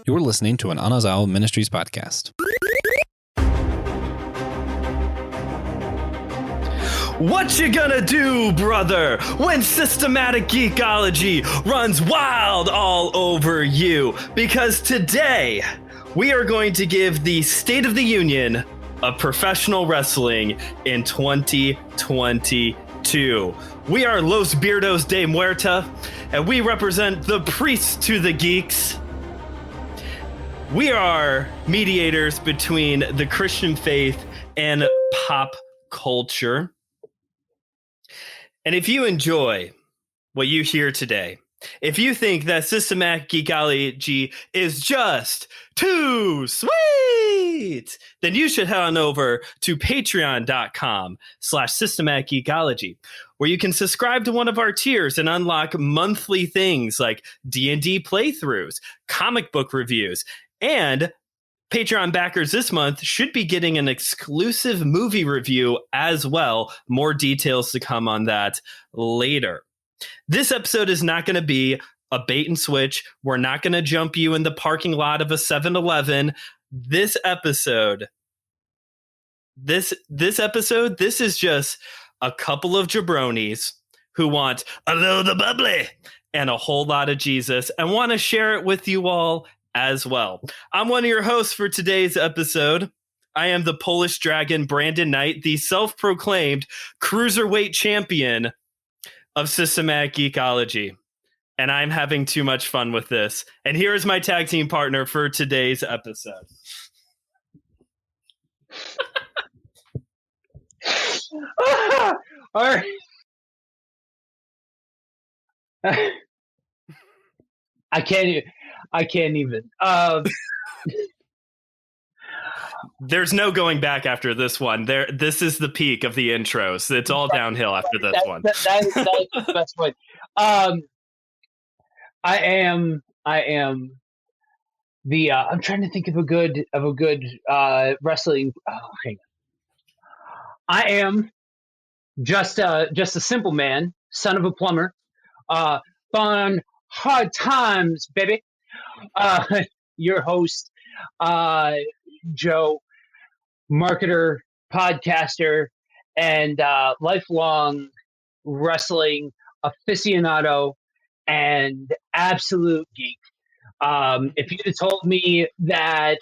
You're listening to an Anazao Ministries podcast. What you gonna do, brother, when systematic geekology runs wild all over you? Because today, we are going to give the State of the Union of professional wrestling in 2022. We are Los Beardos de Muerta, and we represent the priests to the geeks. We are mediators between the Christian faith and pop culture. And if you enjoy what you hear today, if you think that systematic geekology is just too sweet, then you should head on over to patreon.com/systematic geekology, where you can subscribe to one of our tiers and unlock monthly things like D&D playthroughs, comic book reviews, and Patreon backers this month should be getting an exclusive movie review as well. More details to come on that later. This episode is not going to be a bait and switch. We're not going to jump you in the parking lot of a 7-Eleven. This episode, this is just a couple of jabronis who want a little of the bubbly and a whole lot of Jesus and want to share it with you all as well. I'm one of your hosts for today's episode. I am the Polish Dragon, Brandon Knight, the self-proclaimed cruiserweight champion of systematic geekology. And I'm having too much fun with this. And here is my tag team partner for today's episode. All right. I can't even. There's no going back after this one. This is the peak of the intros. It's all downhill after this one. That is the best one. I am the. I'm trying to think of a good wrestling. Oh, hang on. I am just a simple man, son of a plumber. Fun, hard times, baby. Your host, Joe, marketer, podcaster, and lifelong wrestling aficionado and absolute geek. If you'd have told me that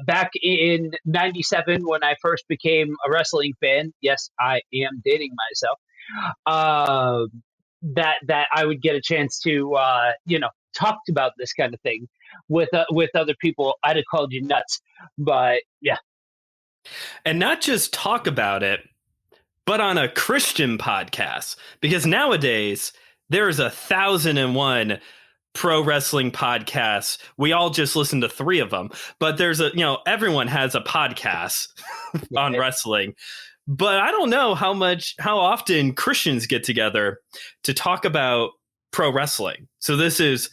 back in '97 when I first became a wrestling fan, yes, I am dating myself, that I would get a chance to talked about this kind of thing with other people, I'd have called you nuts. But yeah. And not just talk about it, but on a Christian podcast, because nowadays there is 1,001 pro wrestling podcasts. We all just listen to 3 of them, but there's everyone has a podcast on wrestling. But I don't know how often Christians get together to talk about pro wrestling. So this is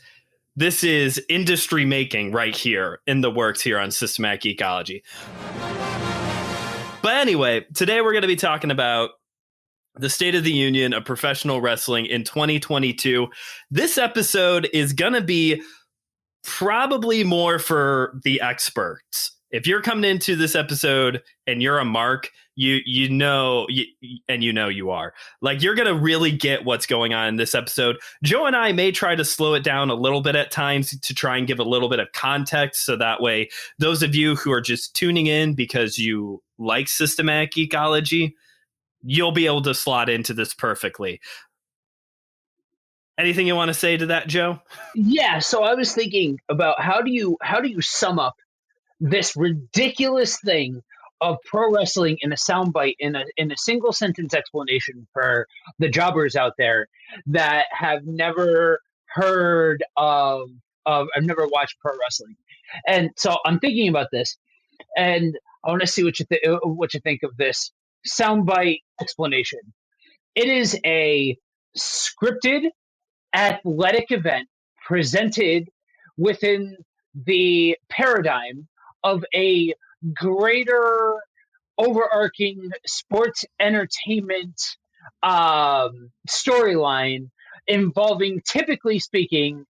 industry making right here in the works here on Systematic Geekology. But anyway, today we're going to be talking about the State of the Union of professional wrestling in 2022. This episode is going to be probably more for the experts. If you're coming into this episode and you're a mark, you know you are. Like, you're going to really get what's going on in this episode. Joe and I may try to slow it down a little bit at times to try and give a little bit of context, so that way those of you who are just tuning in because you like systematic geekology, you'll be able to slot into this perfectly. Anything you want to say to that, Joe? Yeah, so I was thinking about how do you sum up this ridiculous thing of pro wrestling in a soundbite, in a single sentence explanation for the jobbers out there that have never heard of I've never watched pro wrestling. And so I'm thinking about this, and I want to see what you think of this soundbite explanation. It is a scripted athletic event presented within the paradigm of a greater overarching sports entertainment storyline involving, typically speaking,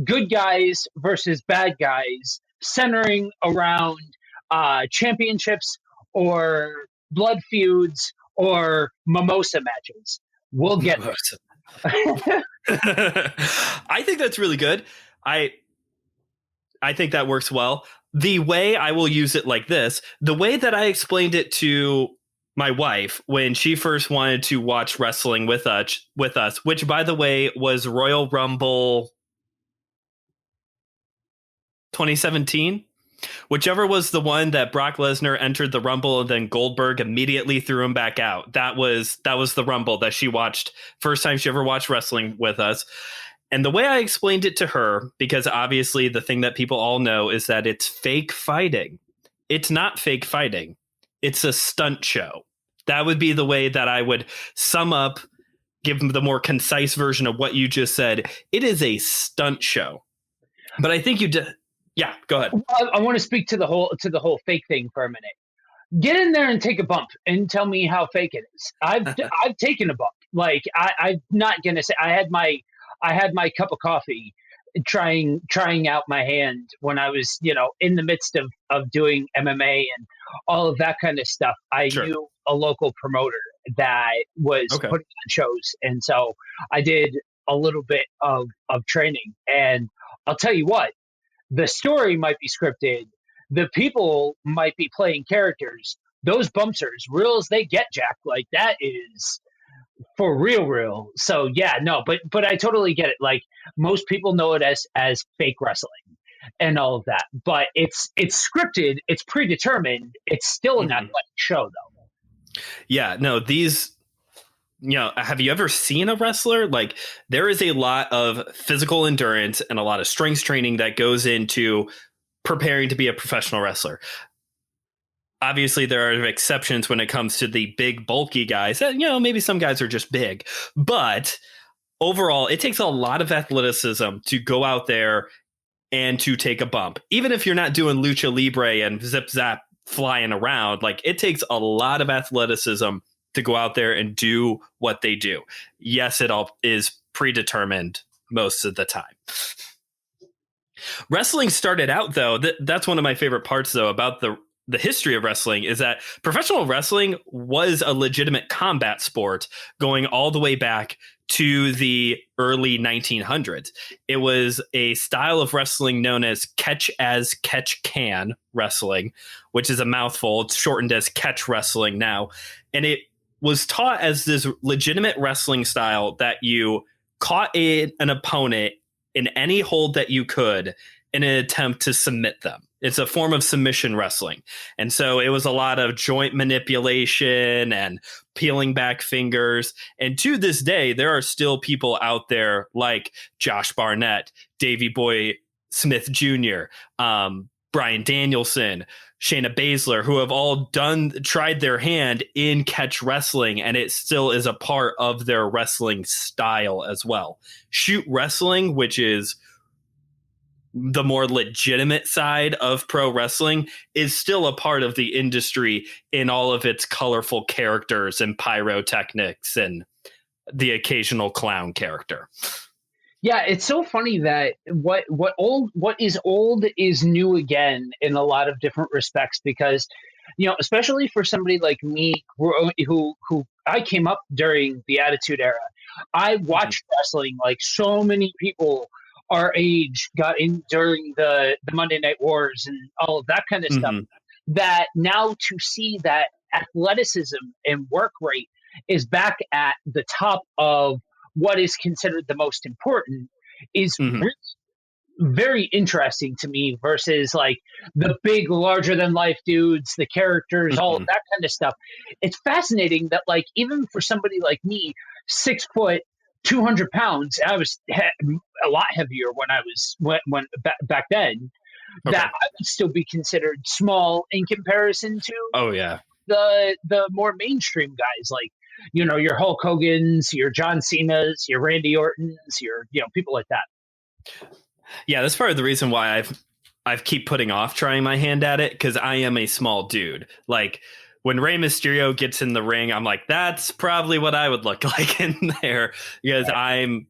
good guys versus bad guys, centering around championships or blood feuds or mimosa matches. We'll get there. I think that's really good. I think that works well. The way I will use it like this, the way that I explained it to my wife when she first wanted to watch wrestling with us, which by the way was Royal Rumble 2017. Whichever was the one that Brock Lesnar entered the Rumble and then Goldberg immediately threw him back out. That was the Rumble that she watched first time she ever watched wrestling with us. And the way I explained it to her, because obviously the thing that people all know is that it's fake fighting. It's not fake fighting. It's a stunt show. That would be the way that I would sum up, give them the more concise version of what you just said. It is a stunt show. But I think you did. Yeah, go ahead. I want to speak to the whole fake thing for a minute. Get in there and take a bump and tell me how fake it is. I've taken a bump. Like I'm not gonna say I had my cup of coffee trying out my hand when I was, in the midst of doing MMA and all of that kind of stuff. I knew a local promoter that was putting on shows. And so I did a little bit of training. And I'll tell you what, the story might be scripted. The people might be playing characters. Those bumps are as real as they get, Jack. Like that is for real. So yeah, no, but I totally get it. Like most people know it as fake wrestling and all of that, but it's scripted, it's predetermined. It's still an athletic show, though. Yeah, no, these. Have you ever seen a wrestler? Like, there is a lot of physical endurance and a lot of strength training that goes into preparing to be a professional wrestler. Obviously, there are exceptions when it comes to the big, bulky guys. Maybe some guys are just big. But overall, it takes a lot of athleticism to go out there and to take a bump. Even if you're not doing lucha libre and zip zap flying around, like it takes a lot of athleticism to go out there and do what they do. Yes, it all is predetermined most of the time. Wrestling started out, though, that's one of my favorite parts, though, about the history of wrestling is that professional wrestling was a legitimate combat sport going all the way back to the early 1900s. It was a style of wrestling known as catch can wrestling, which is a mouthful. It's shortened as catch wrestling now. And it was taught as this legitimate wrestling style that you caught an opponent in any hold that you could in an attempt to submit them. It's a form of submission wrestling. And so it was a lot of joint manipulation and peeling back fingers. And to this day, there are still people out there like Josh Barnett, Davey Boy Smith Jr., Bryan Danielson, Shayna Baszler, who have all tried their hand in catch wrestling, and it still is a part of their wrestling style as well. Shoot wrestling, which is the more legitimate side of pro wrestling, is still a part of the industry in all of its colorful characters and pyrotechnics and the occasional clown character. Yeah, it's so funny that what is old is new again in a lot of different respects, because especially for somebody like me who I came up during the Attitude Era. I watched wrestling like so many people our age got in during the Monday Night Wars and all of that kind of stuff, that now to see that athleticism and work rate is back at the top of what is considered the most important is really very interesting to me, versus like the big larger than life dudes, the characters, all of that kind of stuff. It's fascinating that like even for somebody like me, 6 foot, 200 pounds, I was a lot heavier when I was when back then, that I would still be considered small in comparison to the more mainstream guys, like your Hulk Hogan's, your John Cena's, your Randy Orton's, your people like that. Yeah, that's part of the reason why I've keep putting off trying my hand at it, because I am a small dude. Like when Rey Mysterio gets in the ring, I'm like, that's probably what I would look like in there, because I'm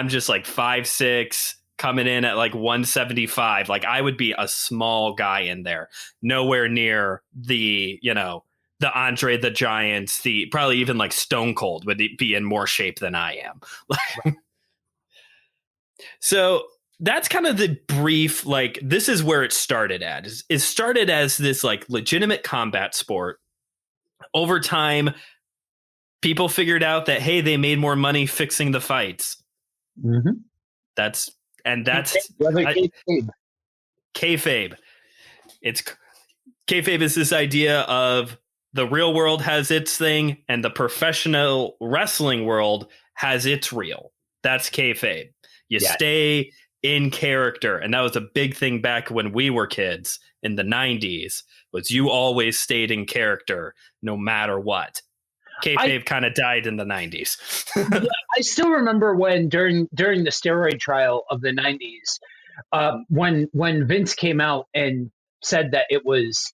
just like 5'6", coming in at like 175. Like I would be a small guy in there, nowhere near the, the Andre the Giant, the probably even like Stone Cold would be in more shape than I am. So that's kind of the brief, like, this is where it started at. It started as this like legitimate combat sport. Over time, people figured out that, hey, they made more money fixing the fights. Mm-hmm. That's kayfabe. It's kayfabe is this idea of the real world has its thing and the professional wrestling world has its real. That's kayfabe. You stay in character, and that was a big thing back when we were kids in the 90s. Was you always stayed in character no matter what. Kayfabe kind of died in the 90s. Yeah, I still remember when during the steroid trial of the 90s, when Vince came out and said that it was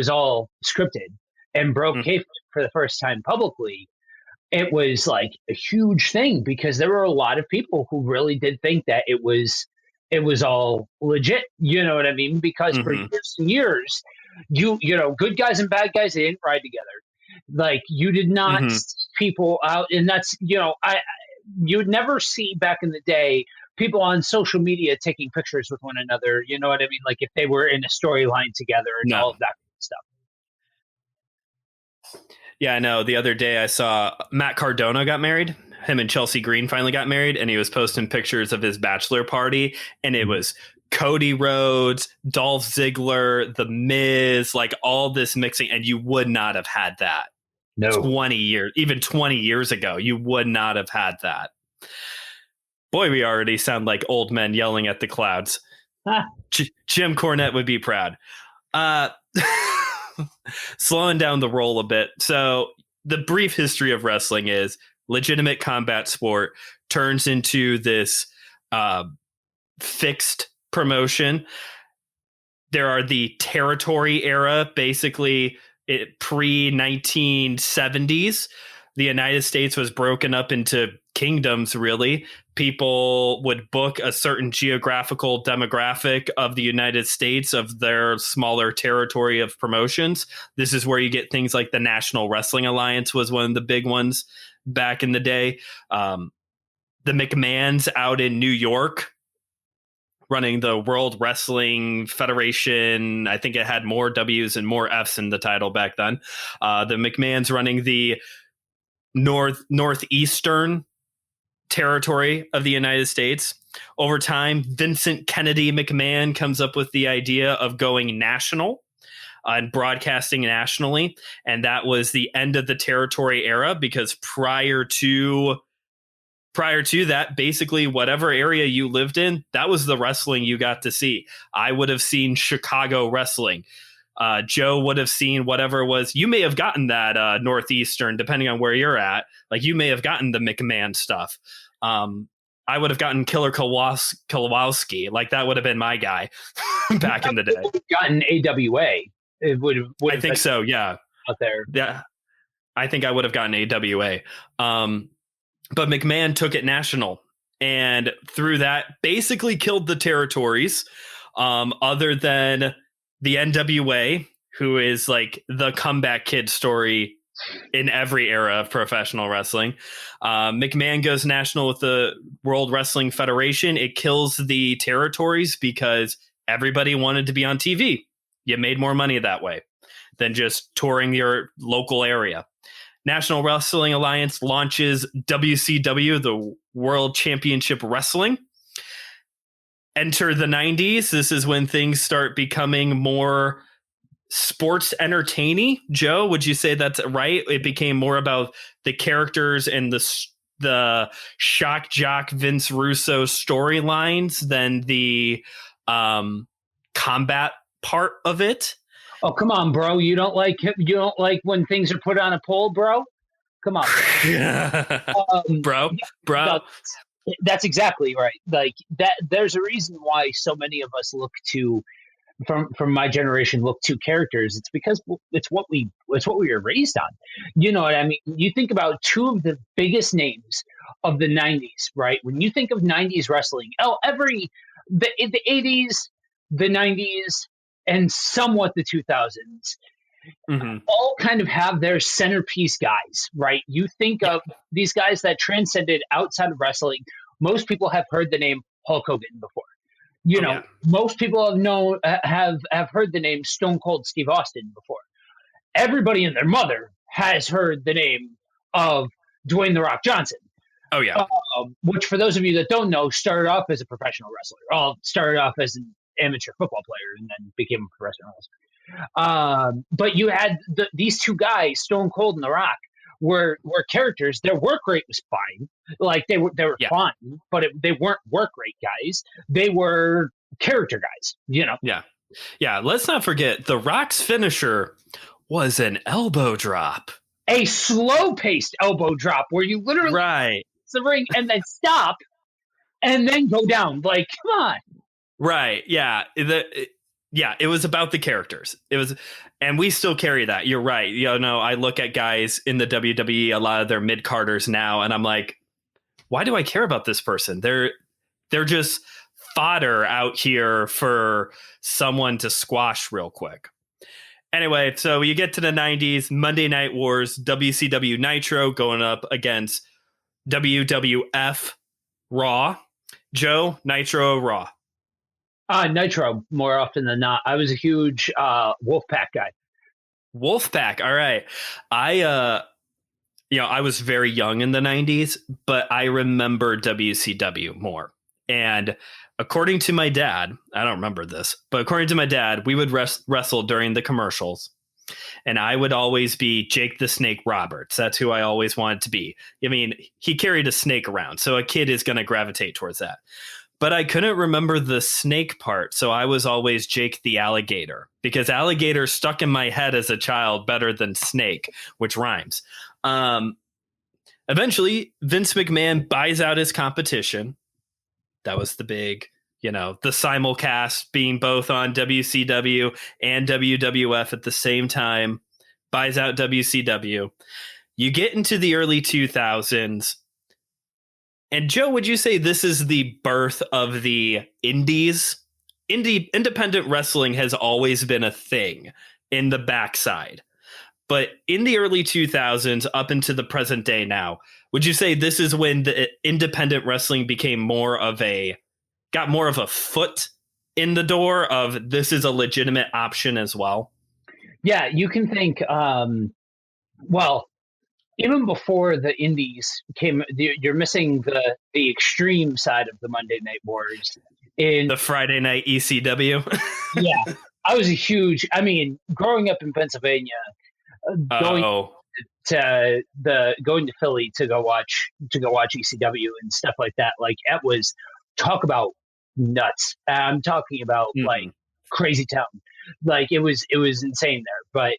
all scripted and broke kayfabe for the first time publicly. It was like a huge thing because there were a lot of people who really did think that it was all legit. You know what I mean? Because for years and years, you know, good guys and bad guys, they didn't ride together. Like you did not see people out, and that's, you know, you would never see back in the day people on social media taking pictures with one another. You know what I mean? Like if they were in a storyline together and all of that kind of stuff. Yeah, I know. The other day I saw Matt Cardona got married. Him and Chelsea Green finally got married, and he was posting pictures of his bachelor party, and it was Cody Rhodes, Dolph Ziggler, The Miz, like all this mixing, and you would not have had that. No. 20 years ago, you would not have had that. Boy, we already sound like old men yelling at the clouds. Jim Cornette would be proud. Slowing down the roll a bit. So the brief history of wrestling is legitimate combat sport turns into this fixed promotion. There are the territory era, basically pre-1970s. The United States was broken up into kingdoms, really. People would book a certain geographical demographic of the United States, of their smaller territory of promotions. This is where you get things like the National Wrestling Alliance was one of the big ones back in the day. The McMahons out in New York running the World Wrestling Federation. I think it had more W's and more F's in the title back then. The McMahons running the northeastern territory of the United States. Over time, Vincent Kennedy McMahon comes up with the idea of going national and broadcasting nationally. And that was the end of the territory era, because prior to that, basically whatever area you lived in, that was the wrestling you got to see. I would have seen Chicago wrestling. Joe would have seen whatever was. You may have gotten that Northeastern, depending on where you're at. Like you may have gotten the McMahon stuff. I would have gotten Killer Kowalski. Like that would have been my guy back in the day. Gotten AWA. It would have. I think so. Yeah. Out there. Yeah. I think I would have gotten AWA. But McMahon took it national, and through that basically killed the territories, other than the NWA, who is like the comeback kid story in every era of professional wrestling. McMahon goes national with the World Wrestling Federation. It kills the territories because everybody wanted to be on TV. You made more money that way than just touring your local area. National Wrestling Alliance launches WCW, the World Championship Wrestling. Enter the 90s. This is when things start becoming more sports entertaining. Joe, would you say that's right? It became more about the characters and the shock jock Vince Russo storylines than the combat part of it. Oh, come on, bro. You don't like when things are put on a poll, bro? Come on. Bro. That's exactly right. Like that, there's a reason why so many of us look to from my generation look to characters, it's because it's what we were raised on. You know what I mean? You think about two of the biggest names of the '90s, right? When you think of '90s wrestling, the '80s, the '90s, and somewhat the 2000s Mm-hmm. all kind of have their centerpiece guys, right? You think Yeah. of these guys that transcended outside of wrestling. Most people have heard the name Hulk Hogan before. You Oh, know, yeah. most people have heard the name Stone Cold Steve Austin before. Everybody and their mother has heard the name of Dwayne the Rock Johnson, Oh, yeah. which, for those of you that don't know, started off as a professional wrestler. Started off as an amateur football player and then became a professional wrestler. But you had these two guys, Stone Cold and The Rock, were characters. Their work rate was fine, like they were Yeah. fine, but they weren't work rate guys. They were character guys. You know. Yeah. Yeah. Let's not forget The Rock's finisher was an elbow drop. A slow paced elbow drop where you literally Right. the ring and then stop and then go down. Like, come on. Right. Yeah. It was about the characters. It was, and we still carry that. You're right. You know, I look at guys in the WWE, a lot of their mid carders now, and I'm like, why do I care about this person? They're just fodder out here for someone to squash real quick. Anyway, so you get to the 90s, Monday Night Wars, WCW Nitro going up against WWF Raw. Joe, Nitro, Raw. Nitro more often than not. I was a huge Wolfpack guy. Wolfpack. All right. I was very young in the 90s, but I remember WCW more. And according to my dad, I don't remember this, but according to my dad, we would wrestle during the commercials. And I would always be Jake the Snake Roberts. That's who I always wanted to be. I mean, he carried a snake around, so a kid is going to gravitate towards that. But I couldn't remember the snake part, so I was always Jake the Alligator, because alligator stuck in my head as a child better than snake, which rhymes. Eventually, Vince McMahon buys out his competition. That was the big, the simulcast being both on WCW and WWF at the same time, buys out WCW. You get into the early 2000s. And Joe, would you say this is the birth of the indies? Independent wrestling has always been a thing in the backside. But in the early 2000s, up into the present day now, would you say this is when the independent wrestling became got more of a foot in the door of this is a legitimate option as well? Yeah, you can think, even before the indies came, you're missing the extreme side of the Monday Night Wars. In the Friday night ECW. Yeah, I was growing up in Pennsylvania, going to Philly to go watch ECW and stuff like that. Like, that was, talk about nuts. I'm talking about like crazy town. Like, it was insane there. But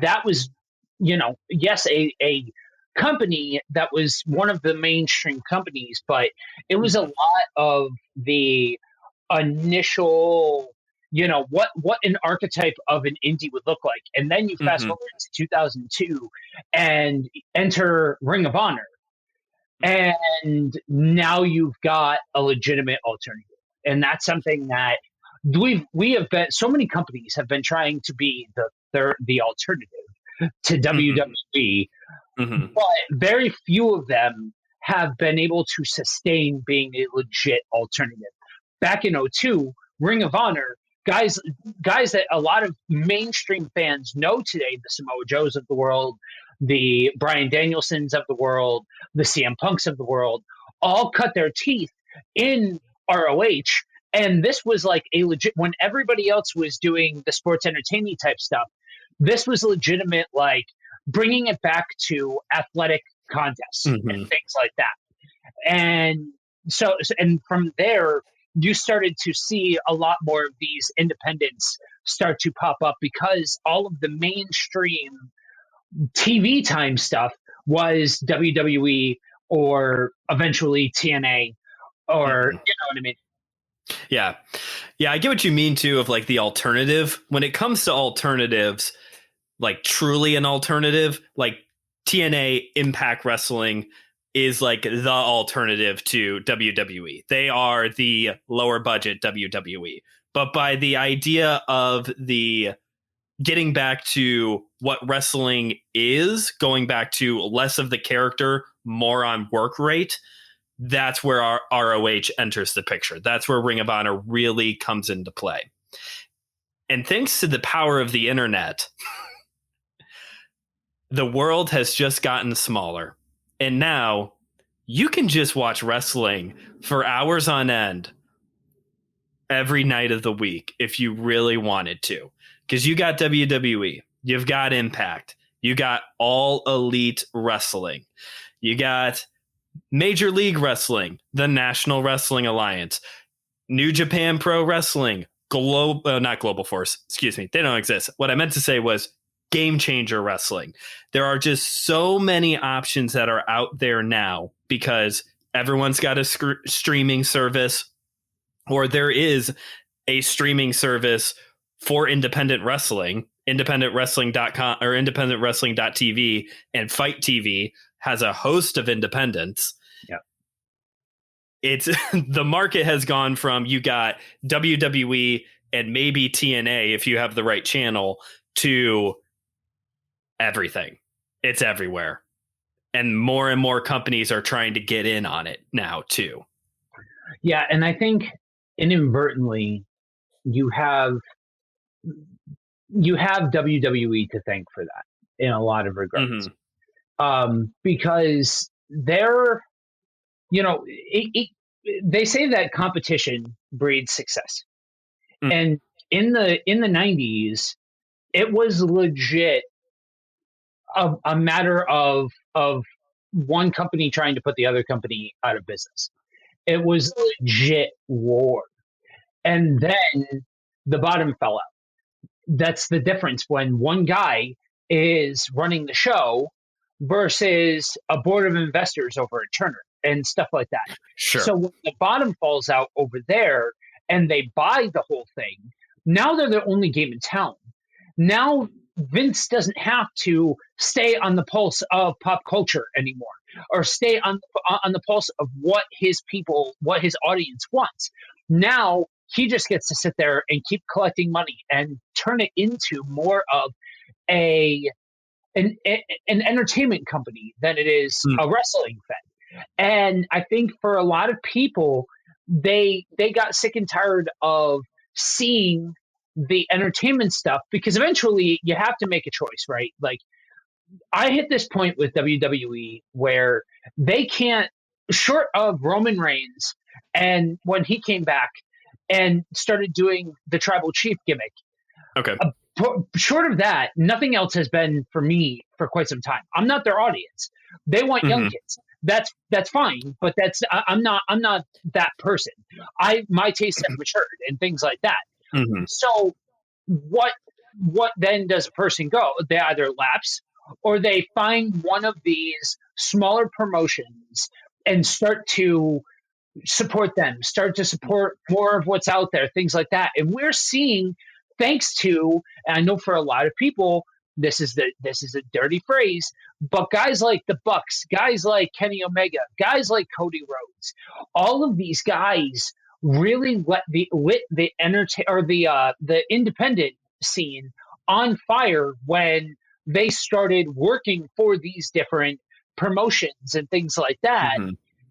that was, yes, a company that was one of the mainstream companies, but it was a lot of the initial, what an archetype of an indie would look like. And then you fast forward to 2002 and enter Ring of Honor. And now you've got a legitimate alternative. And that's something that we have been, so many companies have been trying to be the alternative to WWE, but very few of them have been able to sustain being a legit alternative. Back in 2002, Ring of Honor, guys that a lot of mainstream fans know today, the Samoa Joes of the world, the Bryan Danielsons of the world, the CM Punks of the world, all cut their teeth in ROH. And this was like a legit, when everybody else was doing the sports entertainment type stuff, this was legitimate, like bringing it back to athletic contests and things like that. And and from there, you started to see a lot more of these independents start to pop up, because all of the mainstream TV time stuff was WWE or eventually TNA, or you know what I mean? Yeah. Yeah, I get what you mean too of like the alternative. When it comes to alternatives, like truly an alternative, like TNA Impact Wrestling is like the alternative to WWE. They are the lower budget WWE. But by the idea of the getting back to what wrestling is, going back to less of the character, more on work rate, that's where our ROH enters the picture. That's where Ring of Honor really comes into play. And thanks to the power of the internet, the world has just gotten smaller. And now you can just watch wrestling for hours on end every night of the week if you really wanted to. Because you got WWE, you've got Impact, you got All Elite Wrestling, you got Major League Wrestling, the National Wrestling Alliance, New Japan Pro Wrestling, not Global Force, excuse me, they don't exist. What I meant to say was Game Changer Wrestling. There are just so many options that are out there now because everyone's got a streaming service, or there is a streaming service for independent wrestling, independentwrestling.com or independentwrestling.tv, and Fight TV has a host of independents. Yeah. It's the market has gone from you got WWE and maybe TNA if you have the right channel to everything. It's everywhere. And more companies are trying to get in on it now too. Yeah, and I think inadvertently you have WWE to thank for that in a lot of regards. Because they're, they say that competition breeds success. And in the 90s, it was legit a matter of one company trying to put the other company out of business. It was legit war. And then the bottom fell out. That's the difference when one guy is running the show versus a board of investors over at Turner and stuff like that. Sure. So when the bottom falls out over there and they buy the whole thing, now they're the only game in town. Now Vince doesn't have to stay on the pulse of pop culture anymore, or stay on the pulse of what his audience wants. Now he just gets to sit there and keep collecting money and turn it into more of an entertainment company than it is a wrestling thing. And I think for a lot of people, they got sick and tired of seeing the entertainment stuff, because eventually you have to make a choice, right? Like, I hit this point with WWE where they can't, short of Roman Reigns, and when he came back and started doing the tribal chief gimmick. Okay. Short of that, nothing else has been for me for quite some time. I'm not their audience. They want young kids. That's fine, but I'm not that person. My tastes have matured and things like that. So what then does a person go? They either lapse or they find one of these smaller promotions and start to support them, start to support more of what's out there, things like that. And we're seeing, thanks to, and I know for a lot of people, this is a dirty phrase, but guys like the Bucks, guys like Kenny Omega, guys like Cody Rhodes, all of these guys really lit the independent scene on fire when they started working for these different promotions and things like that.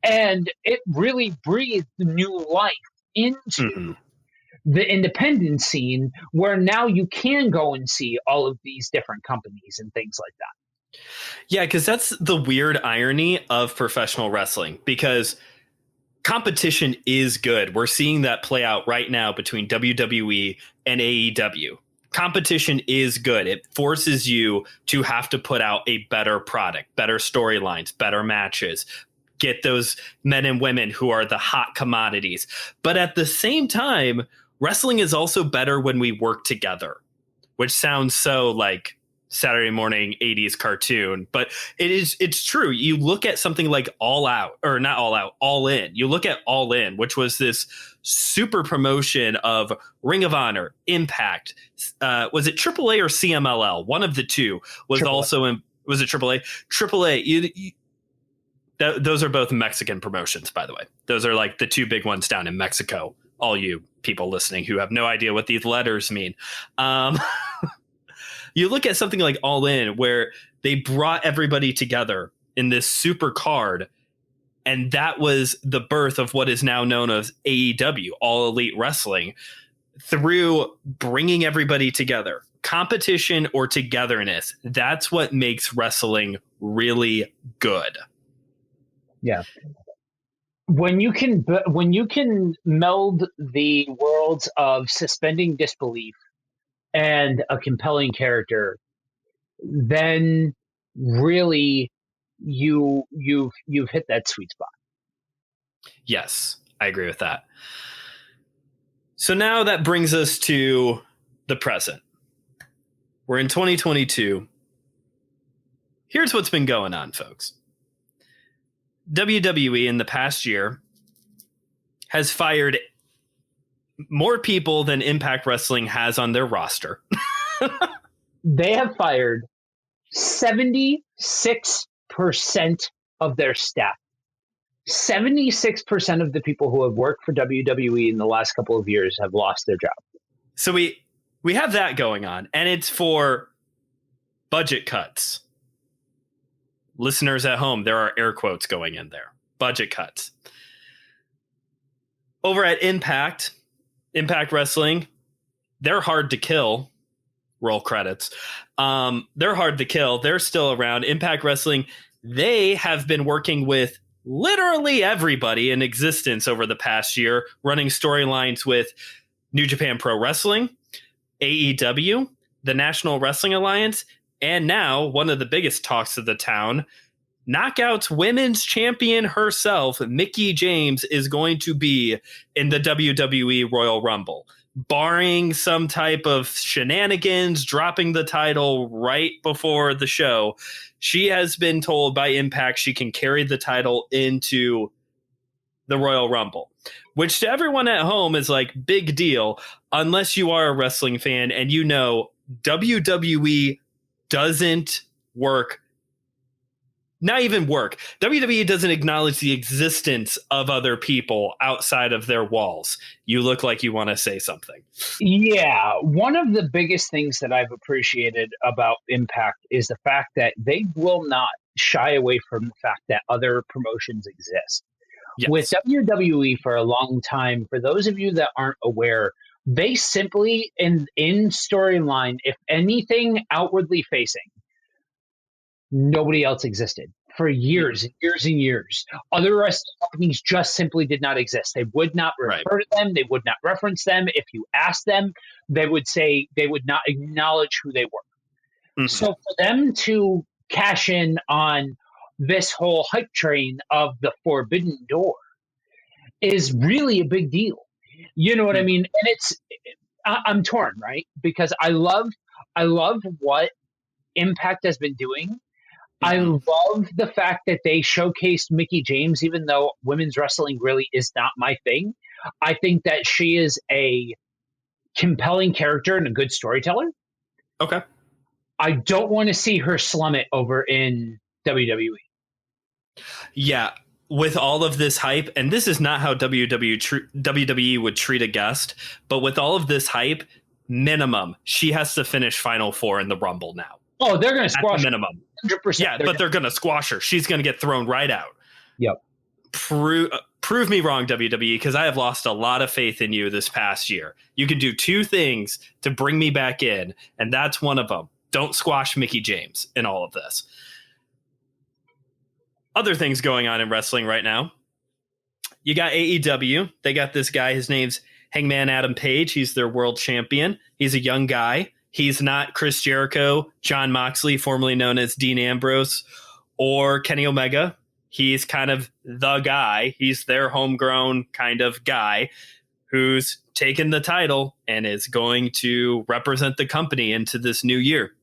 And it really breathed new life into the independent scene, where now you can go and see all of these different companies and things like that. Yeah, because that's the weird irony of professional wrestling, because competition is good. We're seeing that play out right now between WWE and AEW. Competition is good. It forces you to have to put out a better product, better storylines, better matches, get those men and women who are the hot commodities. But at the same time, wrestling is also better when we work together, which sounds so like Saturday morning 80s cartoon, but it's true. You look at something like All Out, or not All Out, All In. You look at All In, which was this super promotion of Ring of Honor, Impact. Was it AAA or CMLL? One of the two was AAA. also in. Was it AAA? AAA. Those are both Mexican promotions, by the way. Those are like the two big ones down in Mexico. All you people listening who have no idea what these letters mean. You look at something like All In, where they brought everybody together in this super card, and that was the birth of what is now known as AEW, All Elite Wrestling, through bringing everybody together. Competition or togetherness, that's what makes wrestling really good. Yeah. When you can meld the worlds of suspending disbelief and a compelling character, then really you've hit that sweet spot. Yes, I agree with that. So now that brings us to the present. We're in 2022. Here's what's been going on, folks. WWE in the past year has fired more people than Impact Wrestling has on their roster. They have fired 76% of their staff. 76% of the people who have worked for WWE in the last couple of years have lost their job. So we have that going on, and it's for budget cuts. Listeners at home, there are air quotes going in there. Budget cuts. Over at Impact Wrestling, they're hard to kill. Roll credits. They're hard to kill. They're still around. Impact Wrestling, they have been working with literally everybody in existence over the past year, running storylines with New Japan Pro Wrestling, AEW, the National Wrestling Alliance, and now one of the biggest talks of the town, Knockout's women's champion herself, Mickie James, is going to be in the WWE Royal Rumble. Barring some type of shenanigans, dropping the title right before the show, she has been told by Impact she can carry the title into the Royal Rumble, which to everyone at home is like big deal, unless you are a wrestling fan and you know WWE doesn't work. Not even work. WWE doesn't acknowledge the existence of other people outside of their walls. You look like you want to say something. Yeah. One of the biggest things that I've appreciated about Impact is the fact that they will not shy away from the fact that other promotions exist. Yes. With WWE for a long time, for those of you that aren't aware, they simply, in storyline, if anything outwardly facing, nobody else existed for years and years and years. Other wrestling companies just simply did not exist. They would not refer to them. They would not reference them. If you asked them, they would say they would not acknowledge who they were. Mm-hmm. So for them to cash in on this whole hype train of the Forbidden Door is really a big deal. You know what I mean? And I'm torn, right? Because I love what Impact has been doing. I love the fact that they showcased Mickie James, even though women's wrestling really is not my thing. I think that she is a compelling character and a good storyteller. Okay. I don't want to see her slum it over in WWE. Yeah, with all of this hype, and this is not how WWE would treat a guest, but with all of this hype, minimum, she has to finish Final Four in the Rumble now. Oh, they're going to squash her. Minimum. 100%. Yeah, but they're going to squash her. She's going to get thrown right out. Yep. Prove me wrong, WWE, because I have lost a lot of faith in you this past year. You can do two things to bring me back in, and that's one of them. Don't squash Mickie James in all of this. Other things going on in wrestling right now. You got AEW. They got this guy. His name's Hangman Adam Page. He's their world champion. He's a young guy. He's not Chris Jericho, Jon Moxley, formerly known as Dean Ambrose, or Kenny Omega. He's kind of the guy. He's their homegrown kind of guy who's taken the title and is going to represent the company into this new year.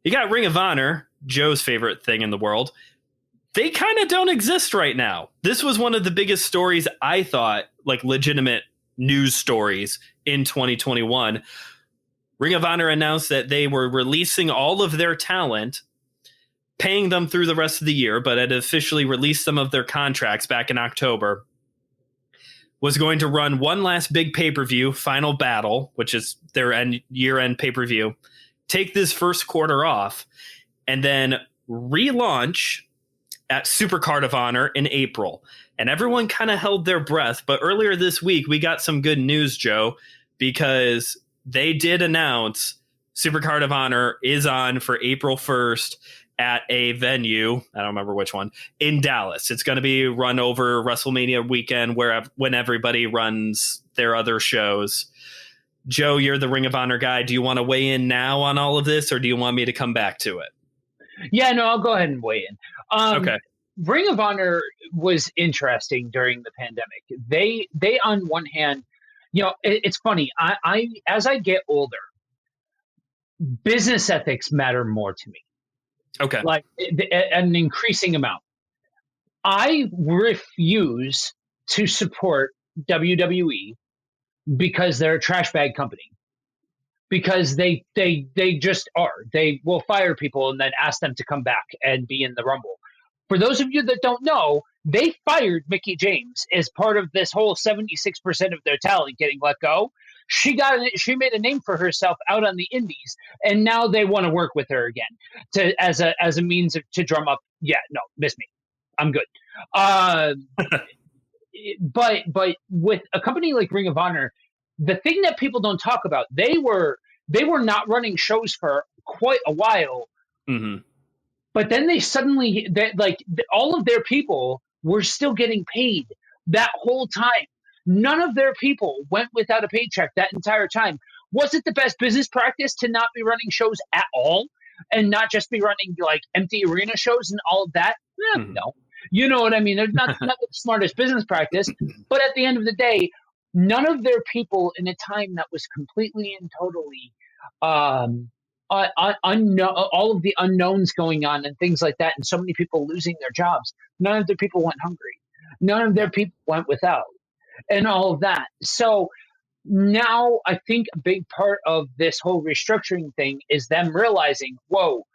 You got Ring of Honor, Joe's favorite thing in the world. They kind of don't exist right now. This was one of the biggest stories, I thought, like legitimate news stories in 2021. Ring of Honor announced that they were releasing all of their talent, paying them through the rest of the year, but had officially released some of their contracts back in October. Was going to run one last big pay-per-view, Final Battle, which is their year-end pay-per-view, take this first quarter off, and then relaunch at Supercard of Honor in April. And everyone kind of held their breath, but earlier this week, we got some good news, Joe, because they did announce Supercard of Honor is on for April 1st at a venue, I don't remember which one, in Dallas. It's going to be run over WrestleMania weekend when everybody runs their other shows. Joe, you're the Ring of Honor guy. Do you want to weigh in now on all of this, or do you want me to come back to it? Yeah, no, I'll go ahead and weigh in. Okay. Ring of Honor was interesting during the pandemic. They on one hand, it's funny. I as I get older, business ethics matter more to me. Okay. Like an increasing amount. I refuse to support WWE because they're a trash bag company. Because they just are. They will fire people and then ask them to come back and be in the Rumble. For those of you that don't know, they fired Mickie James as part of this whole 76% of their talent getting let go. She made a name for herself out on the indies, and now they want to work with her again as a means to drum up. Yeah, no, miss me, I'm good. But with a company like Ring of Honor, the thing that people don't talk about, they were not running shows for quite a while. Mm-hmm. But then they suddenly, all of their people were still getting paid that whole time. None of their people went without a paycheck that entire time. Was it the best business practice to not be running shows at all and not just be running like empty arena shows and all of that? Mm-hmm. No. You know what I mean? They're not the smartest business practice. But at the end of the day, none of their people in a time that was completely and totally all of the unknowns going on and things like that, and so many people losing their jobs. None of their people went hungry. None of their people went without, and all of that. So now I think a big part of this whole restructuring thing is them realizing, whoa,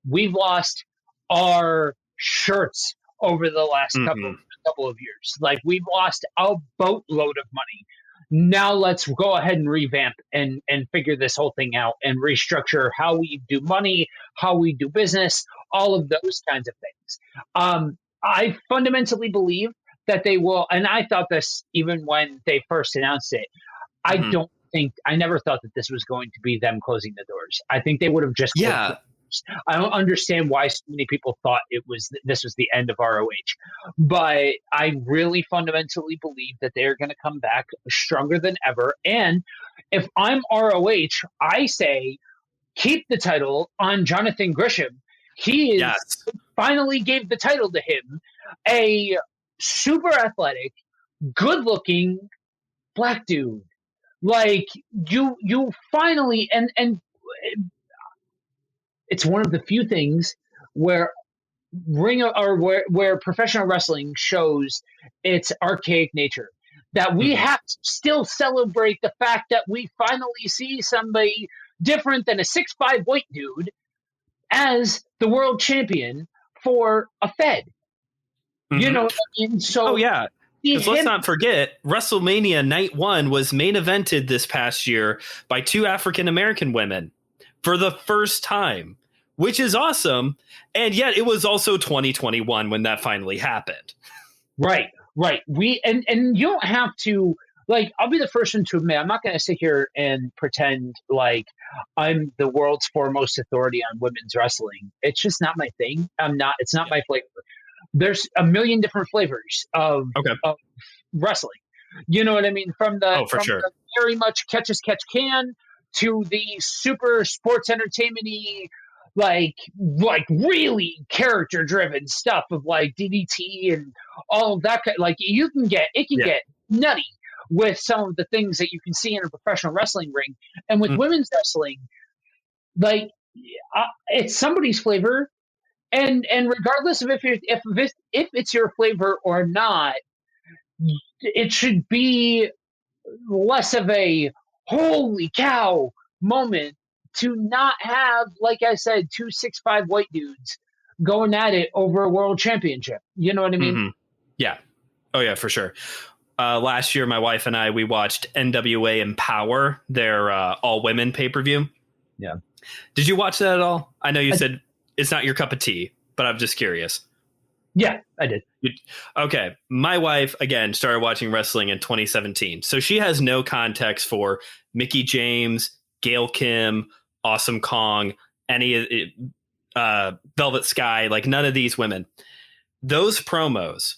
we've lost our shirts over the last couple of years. Like, we've lost a boatload of money. Now let's go ahead and revamp and figure this whole thing out and restructure how we do money, how we do business, all of those kinds of things. I fundamentally believe that they will, and I thought this even when they first announced it. I never thought that this was going to be them closing the doors. I think they would have just closed the doors. I don't understand why so many people thought this was the end of ROH, but I really fundamentally believe that they're going to come back stronger than ever. And if I'm ROH, I say keep the title on Jonathan Grisham. He finally gave the title to him, a super athletic, good-looking black dude. Like, you finally and it's one of the few things where where professional wrestling shows its archaic nature. That we have to still celebrate the fact that we finally see somebody different than a 6'5" white dude as the world champion for a Fed. You know what I mean? So because let's not forget, WrestleMania Night 1 was main evented this past year by 2 African-American women for the first time, which is awesome. And yet it was also 2021 when that finally happened. Right. We and you don't have to, like, I'll be the first one to admit, I'm not going to sit here and pretend like I'm the world's foremost authority on women's wrestling. It's just not my thing. It's not my flavor. There's a million different flavors of wrestling. You know what I mean? From the very much catch as catch can to the super sports entertainment-y, like really character driven stuff of like DDT and all of that. Like, it can get nutty with some of the things that you can see in a professional wrestling ring. And with women's wrestling, like, it's somebody's flavor, and regardless of if it's your flavor or not, it should be less of a holy cow moment to not have, like I said, 2'6'5" white dudes going at it over a world championship. You know what I mean? Mm-hmm. Yeah. Oh yeah, for sure. Last year, my wife and we watched NWA Empower, their all women pay-per-view. Yeah. Did you watch that at all? I know you said it's not your cup of tea, but I'm just curious. Yeah, I did. Okay. My wife, again, started watching wrestling in 2017. So she has no context for Mickey James, Gail Kim, Awesome Kong, any Velvet Sky, like none of these women. Those promos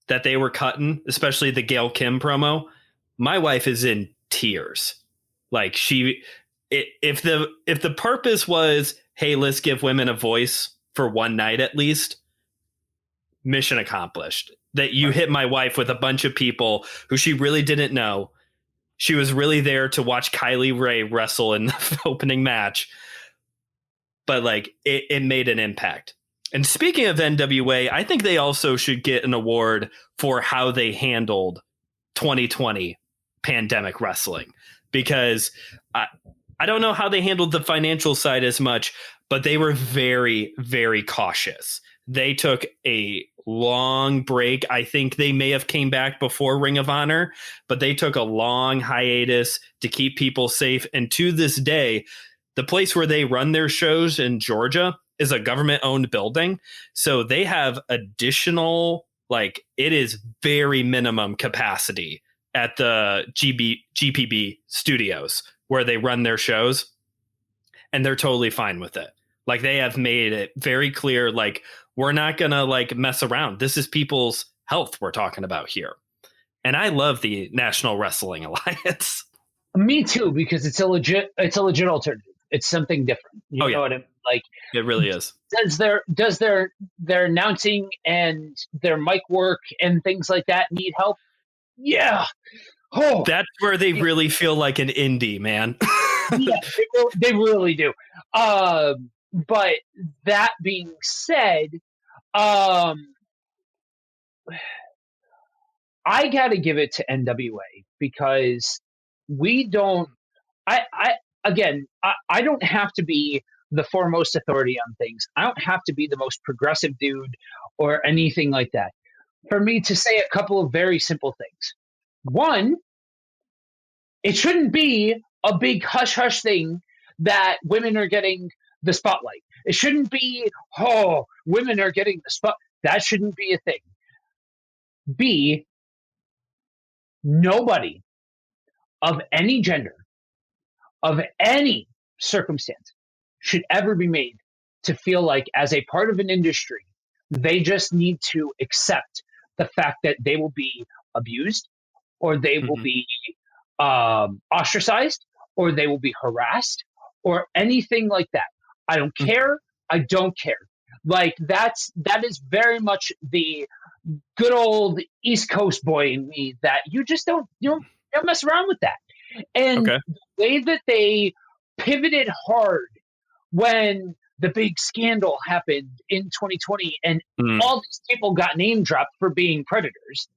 that they were cutting, especially the Gail Kim promo, my wife is in tears. Like if the purpose was, hey, let's give women a voice for one night at least, mission accomplished. That you hit my wife with a bunch of people who she really didn't know. She was really there to watch Kylie Ray wrestle in the opening match. But like it made an impact. And speaking of NWA, I think they also should get an award for how they handled 2020 pandemic wrestling, because I don't know how they handled the financial side as much, but they were very, very cautious. They took a long break. I think they may have came back before Ring of Honor, but they took a long hiatus to keep people safe. And to this day, the place where they run their shows in Georgia is a government owned building. So they have additional, like it is very minimum capacity at the GPB studios where they run their shows. And they're totally fine with it. Like they have made it very clear, like we're not going to like mess around. This is people's health we're talking about here. And I love the National Wrestling Alliance. Me too, because it's a legit alternative. It's something different. You know what I mean? Like it really is. Does their announcing and their mic work and things like that need help? Yeah. Oh, that's where they really feel like an indie, man. Yeah, they really do. But that being said, I got to give it to NWA because we don't. I don't have to be the foremost authority on things. I don't have to be the most progressive dude or anything like that. For me to say a couple of very simple things. One, it shouldn't be a big hush hush thing that women are getting the spotlight. It shouldn't be, oh, women are getting the spot. That shouldn't be a thing. B, nobody of any gender, of any circumstance, should ever be made to feel like, as a part of an industry, they just need to accept the fact that they will be abused or they will be ostracized or they will be harassed or anything like that. I don't care. I don't care. Like that is very much the good old East Coast boy in me that you just don't mess around with that. And the way that they pivoted hard when the big scandal happened in 2020 and all these people got name dropped for being predators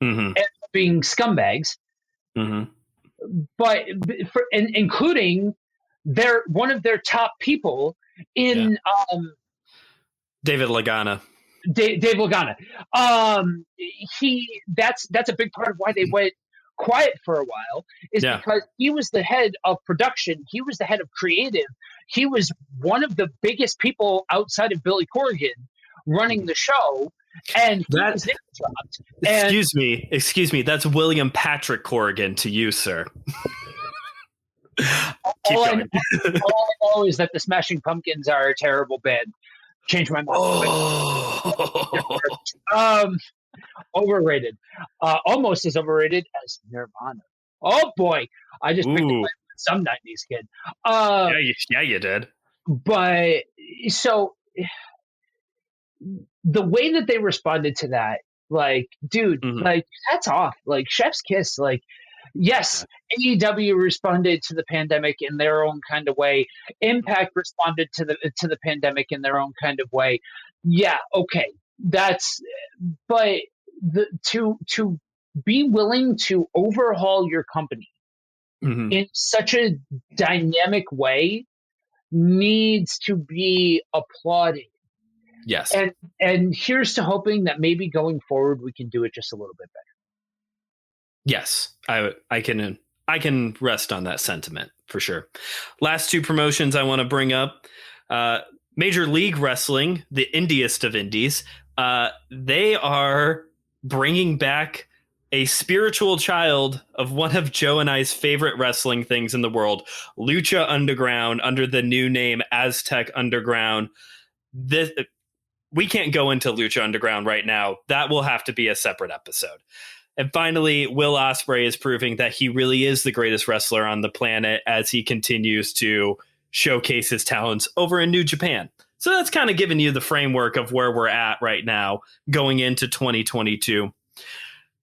and being scumbags, but including one of their top people in David Lagana. Dave Lagana. That's a big part of why they went quiet for a while is because he was the head of production. He was the head of creative. He was one of the biggest people outside of Billy Corgan running the show. And that was dropped. Excuse me. That's William Patrick Corgan to you, sir. All I know is that the Smashing Pumpkins are a terrible band. Change my mind. Overrated. Almost as overrated as Nirvana. Oh boy, I just picked up some 90s kid. Yeah, you did. But so the way that they responded to that, like, dude, like, hats off. Like, chef's kiss. Like, Yes, AEW responded to the pandemic in their own kind of way. Impact responded to the pandemic in their own kind of way. Yeah, okay, that's but to be willing to overhaul your company Mhm. in such a dynamic way needs to be applauded. Yes. And here's to hoping that maybe going forward we can do it just a little bit better. Yes, I can rest on that sentiment for sure. Last two promotions I want to bring up: Major League Wrestling, the indiest of indies. They are bringing back a spiritual child of one of Joe and I's favorite wrestling things in the world, Lucha Underground, under the new name Aztec Underground. This We can't go into Lucha Underground right now. That will have to be a separate episode. And finally, Will Ospreay is proving that he really is the greatest wrestler on the planet as he continues to showcase his talents over in New Japan. So that's kind of giving you the framework of where we're at right now going into 2022.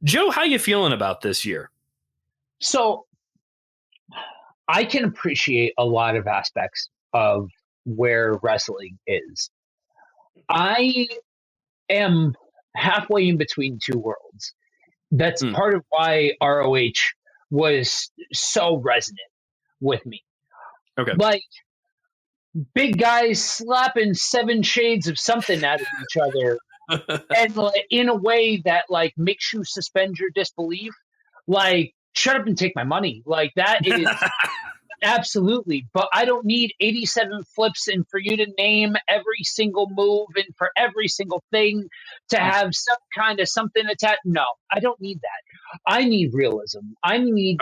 Joe, how you feeling about this year? So I can appreciate a lot of aspects of where wrestling is. I am halfway in between two worlds. That's part of why ROH was so resonant with me. Okay. Like big guys slapping seven shades of something out of each other and like, in a way that like makes you suspend your disbelief. Like, shut up and take my money. Like that is absolutely, but I don't need 87 flips and for you to name every single move and for every single thing to have some kind of something attached. No, I don't need that. I need realism. I need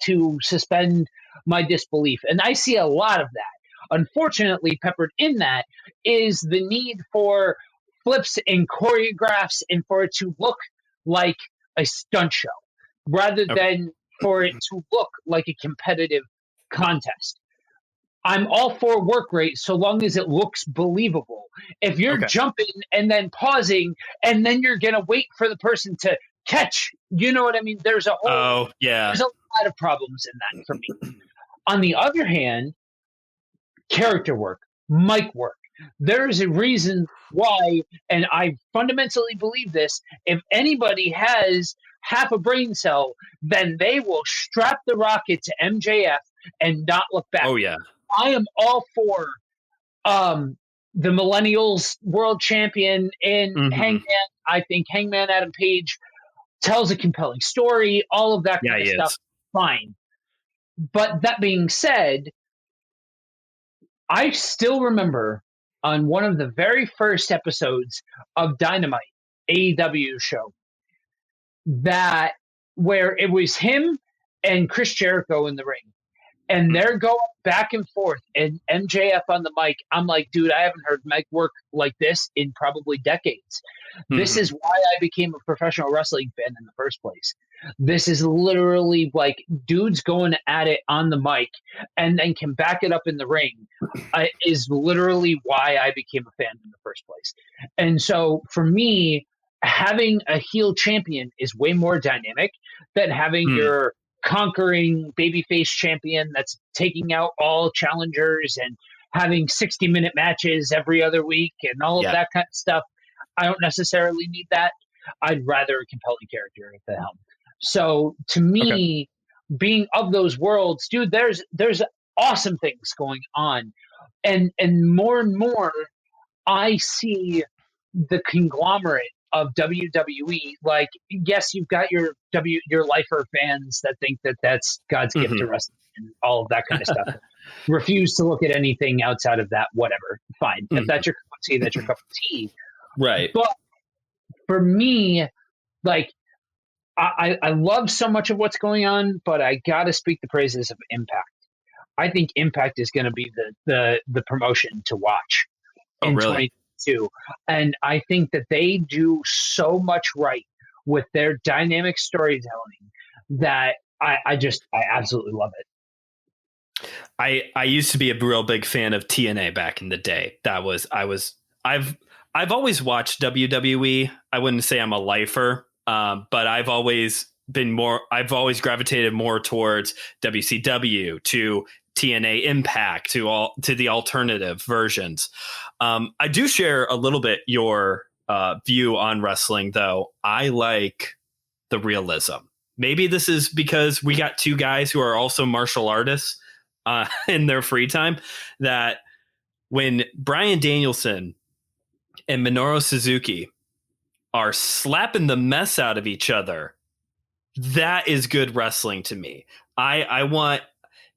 to suspend my disbelief. And I see a lot of that. Unfortunately, peppered in that is the need for flips and choreographs and for it to look like a stunt show rather than for it to look like a competitive contest. I'm all for work rate so long as it looks believable. If you're jumping and then pausing and then you're going to wait for the person to catch, you know what I mean? There's a whole there's a lot of problems in that for me. On the other hand, character work, mic work. There's a reason why, and I fundamentally believe this, if anybody has half a brain cell, then they will strap the rocket to MJF and not look back. Oh, yeah. I am all for the Millennials World Champion in Hangman. I think Hangman Adam Page tells a compelling story, all of that kind of stuff. Fine. But that being said, I still remember on one of the very first episodes of Dynamite, AEW show, that where it was him and Chris Jericho in the ring. And they're going back and forth and MJF on the mic. I'm like, dude, I haven't heard mic work like this in probably decades. This is why I became a professional wrestling fan in the first place. This is literally like dudes going at it on the mic and then can back it up in the ring is literally why I became a fan in the first place. And so for me, having a heel champion is way more dynamic than having your conquering babyface champion that's taking out all challengers and having 60-minute matches every other week and all of that kind of stuff. I don't necessarily need that. I'd rather a compelling character at the helm. So to me, being of those worlds, dude, there's awesome things going on. And more, I see the conglomerate of WWE. Like, yes, you've got your lifer fans that think that that's God's gift to wrestling and all of that kind of stuff. Refuse to look at anything outside of that. Whatever, fine. If that's your cup of tea, that's your cup of tea. Right. But for me, like, I love so much of what's going on, but I got to speak the praises of Impact. I think Impact is going to be the promotion to watch in 2022. And I think that they do so much right with their dynamic storytelling that I absolutely love it. I used to be a real big fan of TNA back in the day. I've always watched WWE. I wouldn't say I'm a lifer, but I've always I've always gravitated more towards WCW, to TNA Impact, to the alternative versions. I do share a little bit your view on wrestling, though. I like the realism. Maybe this is because we got two guys who are also martial artists in their free time, that when Bryan Danielson and Minoru Suzuki are slapping the mess out of each other, that is good wrestling to me.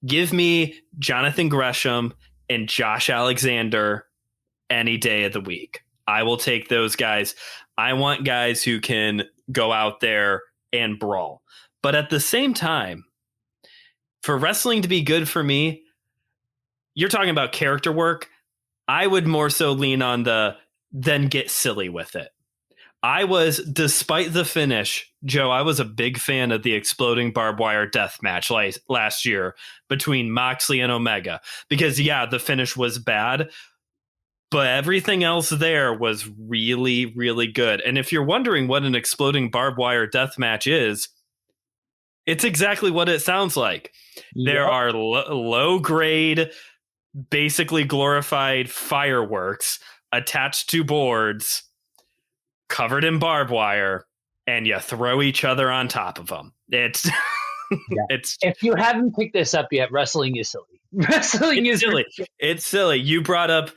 Give me Jonathan Gresham and Josh Alexander any day of the week. I will take those guys. I want guys who can go out there and brawl. But at the same time, for wrestling to be good for me, you're talking about character work. I would more so lean on then get silly with it. Despite the finish, Joe, I was a big fan of the exploding barbed wire death match last year between Moxley and Omega. Because, yeah, the finish was bad, but everything else there was really, really good. And if you're wondering what an exploding barbed wire death match is, it's exactly what it sounds like. Yep. There are low-grade, basically glorified fireworks attached to boards, covered in barbed wire, and you throw each other on top of them. It's if you haven't picked this up yet, wrestling is silly. Wrestling is silly. It's silly. You brought up,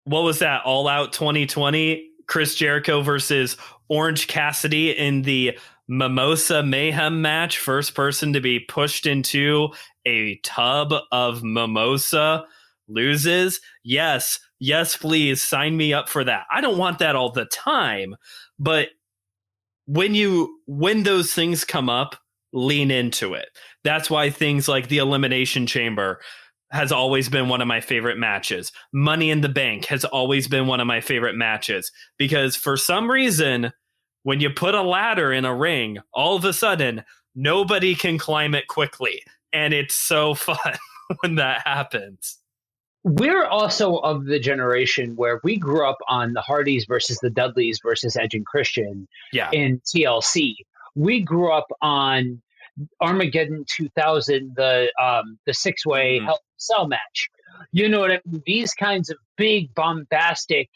what was that? All Out 2020, Chris Jericho versus Orange Cassidy in the Mimosa Mayhem match. First person to be pushed into a tub of mimosa loses. Yes, please sign me up for that. I don't want that all the time, but when those things come up, lean into it. That's why things like the Elimination Chamber has always been one of my favorite matches. Money in the Bank has always been one of my favorite matches, because for some reason, when you put a ladder in a ring, all of a sudden, nobody can climb it quickly. And it's so fun when that happens. We're also of the generation where we grew up on the Hardys versus the Dudleys versus Edge and Christian in TLC. We grew up on Armageddon 2000, the six-way Hell in a Cell match. You know what I mean? These kinds of big, bombastic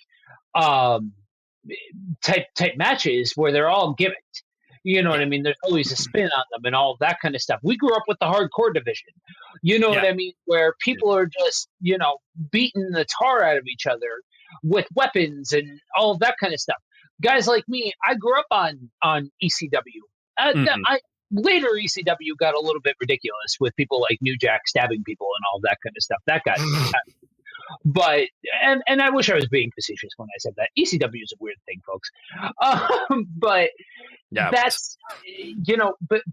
type matches where they're all gimmicked. You know what I mean? There's always a spin on them and all that kind of stuff. We grew up with the hardcore division. You know what I mean? Where people are just, beating the tar out of each other with weapons and all of that kind of stuff. Guys like me, I grew up on ECW. Later ECW got a little bit ridiculous with people like New Jack stabbing people and all that kind of stuff. That got but and I wish I was being facetious when I said that. ECW is a weird thing, folks. But that's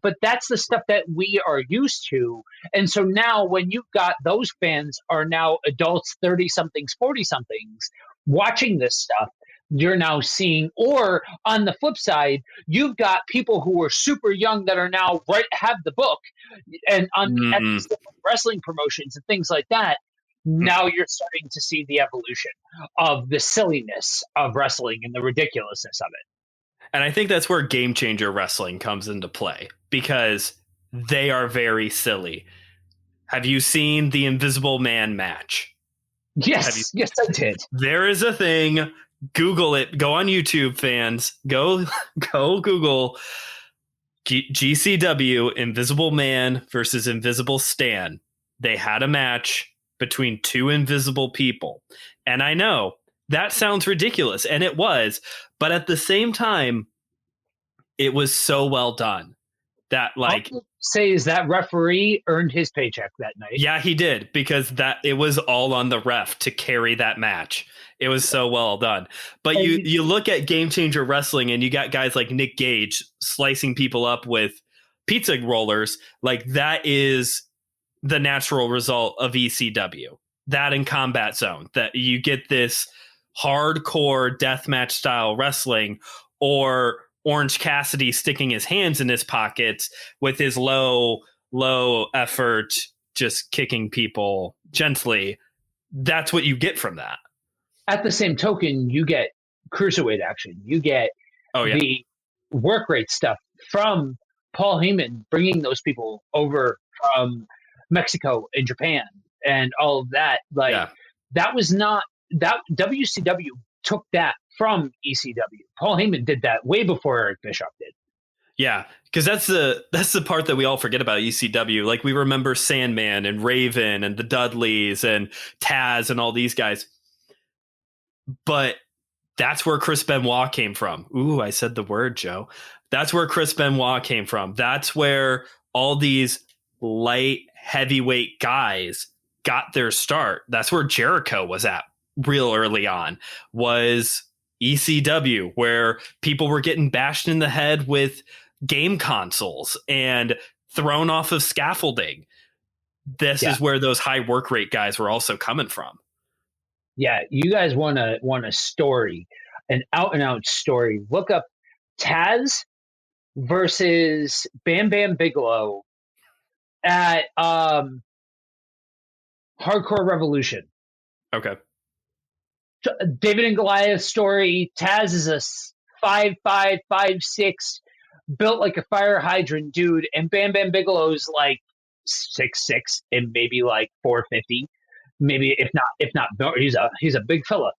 but that's the stuff that we are used to. And so now when you've got those fans are now adults, 30-somethings, 40-somethings, watching this stuff, you're now seeing, or on the flip side, you've got people who are super young that are now have the book and at these wrestling promotions and things like that. Now you're starting to see the evolution of the silliness of wrestling and the ridiculousness of it. And I think that's where Game Changer Wrestling comes into play, because they are very silly. Have you seen the Invisible Man match? Yes, I did. There is a thing. Google it. Go on YouTube, fans. Go Google GCW Invisible Man versus Invisible Stan. They had a match between two invisible people. And I know that sounds ridiculous, and it was, but at the same time, it was so well done that is that referee earned his paycheck that night. Yeah, he did, because it was all on the ref to carry that match. It was so well done. But you look at Game Changer Wrestling and you got guys like Nick Gage slicing people up with pizza rollers. Like, that is the natural result of ECW. That in Combat Zone, that you get this hardcore deathmatch style wrestling, or Orange Cassidy sticking his hands in his pockets with his low effort, just kicking people gently. That's what you get from that. At the same token, you get cruiserweight action. You get the work rate stuff from Paul Heyman bringing those people over from Mexico and Japan and all of that. Like Yeah. that was not that WCW took that from ECW. Paul Heyman did that way before Eric Bischoff did. Yeah, because that's the part that we all forget about ECW. Like we remember Sandman and Raven and the Dudleys and Taz and all these guys. But that's where Chris Benoit came from. Ooh, I said the word, Joe. That's where Chris Benoit came from. That's where all these light heavyweight guys got their start. That's where Jericho was at real early on, was ECW, where people were getting bashed in the head with game consoles and thrown off of scaffolding. This is where those high work rate guys were also coming from. Yeah, you guys want a story, an out and out story. Look up Taz versus Bam Bam Bigelow at Hardcore Revolution. Okay. David and Goliath story. Taz is a 5'5", 5'6", built like a fire hydrant dude, and Bam Bam Bigelow's like 6'6" and maybe like 450. Maybe if not, he's a big fella.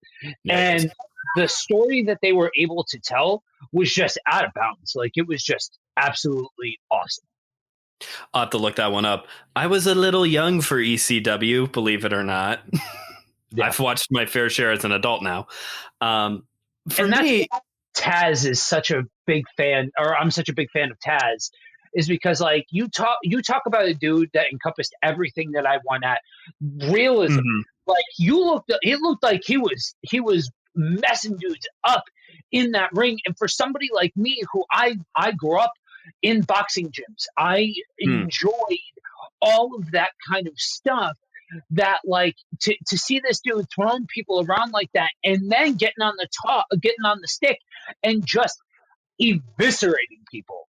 Yeah, and the story that they were able to tell was just out of bounds. Like it was just absolutely awesome. I'll have to look that one up. I was a little young for ECW, believe it or not. Yeah. I've watched my fair share as an adult now. For me, Taz is such a big fan, or I'm such a big fan of Taz, is because like you talk about a dude that encompassed everything that I want at realism. Mm-hmm. Like it looked like he was messing dudes up in that ring. And for somebody like me, who I grew up in boxing gyms, I enjoyed all of that kind of stuff. That like to see this dude throwing people around like that, and then getting on the stick, and just eviscerating people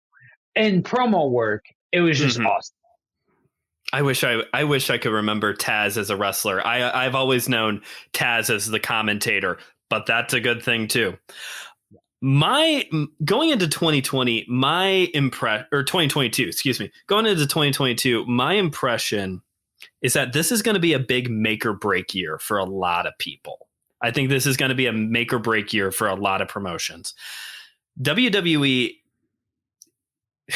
in promo work, it was just awesome. I wish I could remember Taz as a wrestler. I've always known Taz as the commentator, but that's a good thing too. Going into 2020, or 2022, excuse me, going into 2022, my impression is that this is going to be a big make or break year for a lot of people. I think this is going to be a make or break year for a lot of promotions. WWE,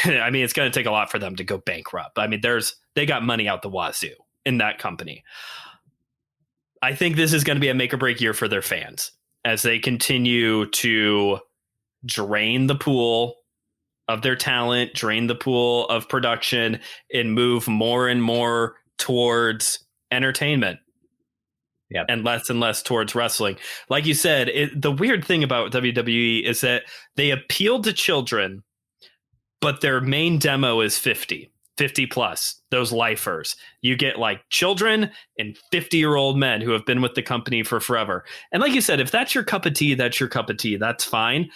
I mean, it's going to take a lot for them to go bankrupt. I mean, they got money out the wazoo in that company. I think this is going to be a make or break year for their fans as they continue to drain the pool of their talent, drain the pool of production, and move more and more towards entertainment. Yeah, and less towards wrestling. Like you said, the weird thing about WWE is that they appeal to children, but their main demo is 50 plus, those lifers. You get like children and 50-year-old men who have been with the company for forever. And like you said, if that's your cup of tea, that's your cup of tea. That's fine.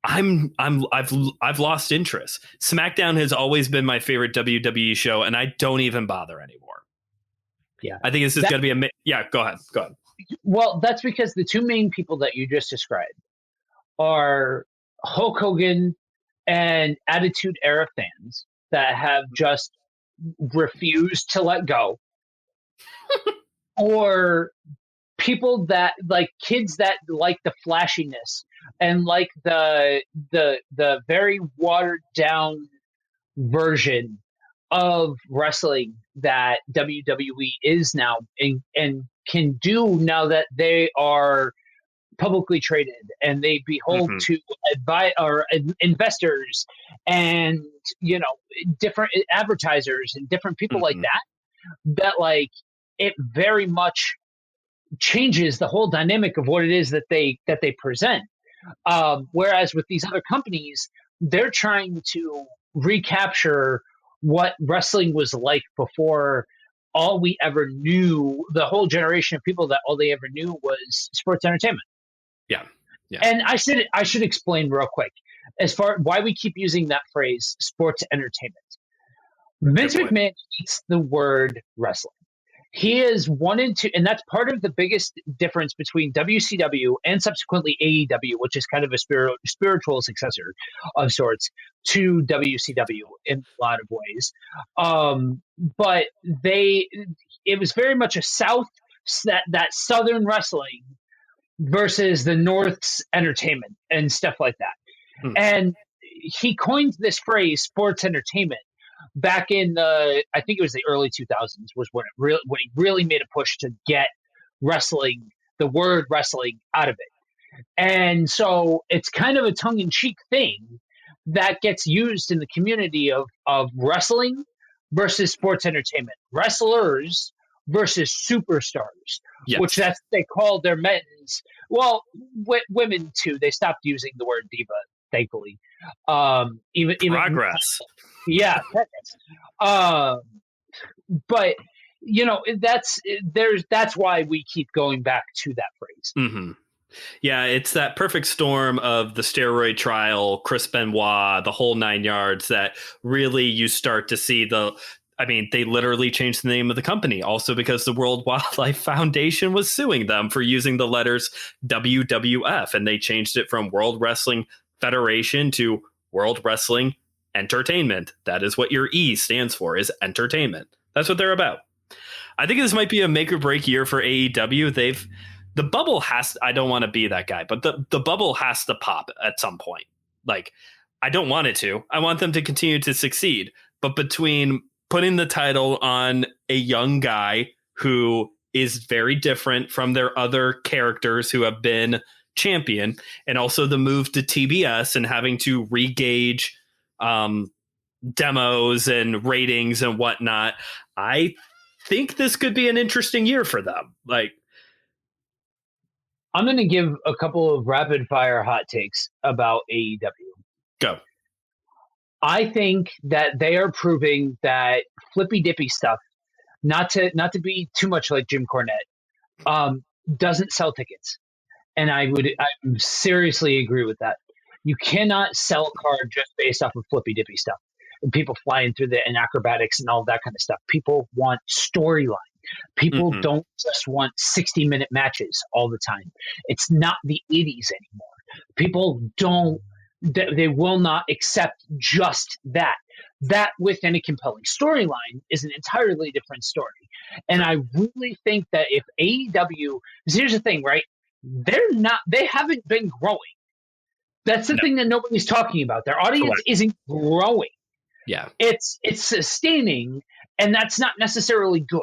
I've lost interest. SmackDown has always been my favorite WWE show, and I don't even bother anymore. Yeah, I think this is going to be yeah. Go ahead. Well, that's because the two main people that you just described are Hulk Hogan and Attitude Era fans that have just refused to let go, or people that like kids that like the flashiness and like the very watered down version of wrestling that WWE is now and can do now that they are publicly traded and they behold to investors and different advertisers and different people like that like it very much changes the whole dynamic of what it is that they present. Whereas with these other companies, they're trying to recapture what wrestling was like before all we ever knew, the whole generation of people that all they ever knew was sports entertainment. Yeah. And I should explain real quick as far why we keep using that phrase, sports entertainment. Vince McMahon hates the word wrestling. He is 1 and 2, and that's part of the biggest difference between WCW and subsequently AEW, which is kind of a spiritual successor of sorts to WCW in a lot of ways. But it was very much a that Southern wrestling versus the North's entertainment and stuff like that. Hmm. And he coined this phrase, sports entertainment, back in I think it was the early 2000s was when when he really made a push to get wrestling, the word wrestling, out of it. And so it's kind of a tongue-in-cheek thing that gets used in the community of wrestling versus sports entertainment, wrestlers versus superstars, Yes. which they call their men's. Well, women too. They stopped using the word diva, thankfully. Even Progress. yeah, but that's why we keep going back to that phrase. Mm-hmm. Yeah, it's that perfect storm of the steroid trial, Chris Benoit, the whole 9 yards, that really you start to see they literally changed the name of the company also because the World Wildlife Foundation was suing them for using the letters WWF, and they changed it from World Wrestling Federation to World Wrestling Entertainment. That is what your E stands for, is entertainment. That's what they're about. I think this might be a make or break year for AEW. The bubble I don't want to be that guy, but the bubble has to pop at some point. Like, I don't want it to. I want them to continue to succeed. But between putting the title on a young guy who is very different from their other characters who have been champion, and also the move to TBS and having to re-gauge demos and ratings and whatnot, I think this could be an interesting year for them. Like, I'm going to give a couple of rapid fire hot takes about AEW. Go. I think that they are proving that flippy dippy stuff, not to be too much like Jim Cornette, doesn't sell tickets. And I seriously agree with that. You cannot sell a card just based off of flippy dippy stuff and people flying through and acrobatics and all that kind of stuff. People want storyline. People don't just want 60-minute matches all the time. It's not the 80s anymore. People they will not accept just that. That within a compelling storyline is an entirely different story. And I really think that if AEW, here's the thing, right? They haven't been growing. That's the thing that nobody's talking about. Their audience isn't growing. Yeah. It's sustaining, and that's not necessarily good.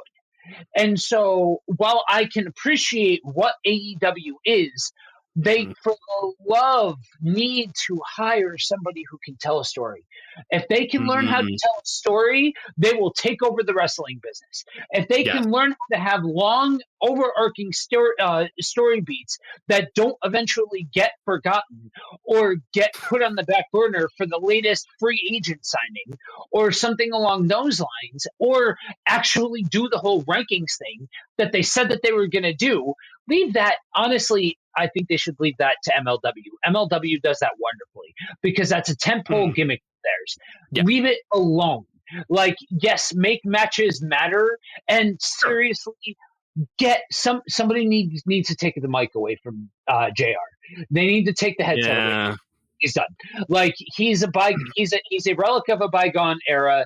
And so while I can appreciate what AEW is, they, for the love, need to hire somebody who can tell a story. If they can learn how to tell a story, they will take over the wrestling business. If they can learn how to have long, overarching story beats that don't eventually get forgotten or get put on the back burner for the latest free agent signing or something along those lines, or actually do the whole rankings thing that they said that they were going to do, leave that, honestly, I think they should leave that to MLW. MLW does that wonderfully because that's a tentpole gimmick of theirs. Yeah. Leave it alone. Like, yes, make matches matter, and seriously, get somebody needs to take the mic away from JR. They need to take the headset away. He's done. Like, he's a relic of a bygone era.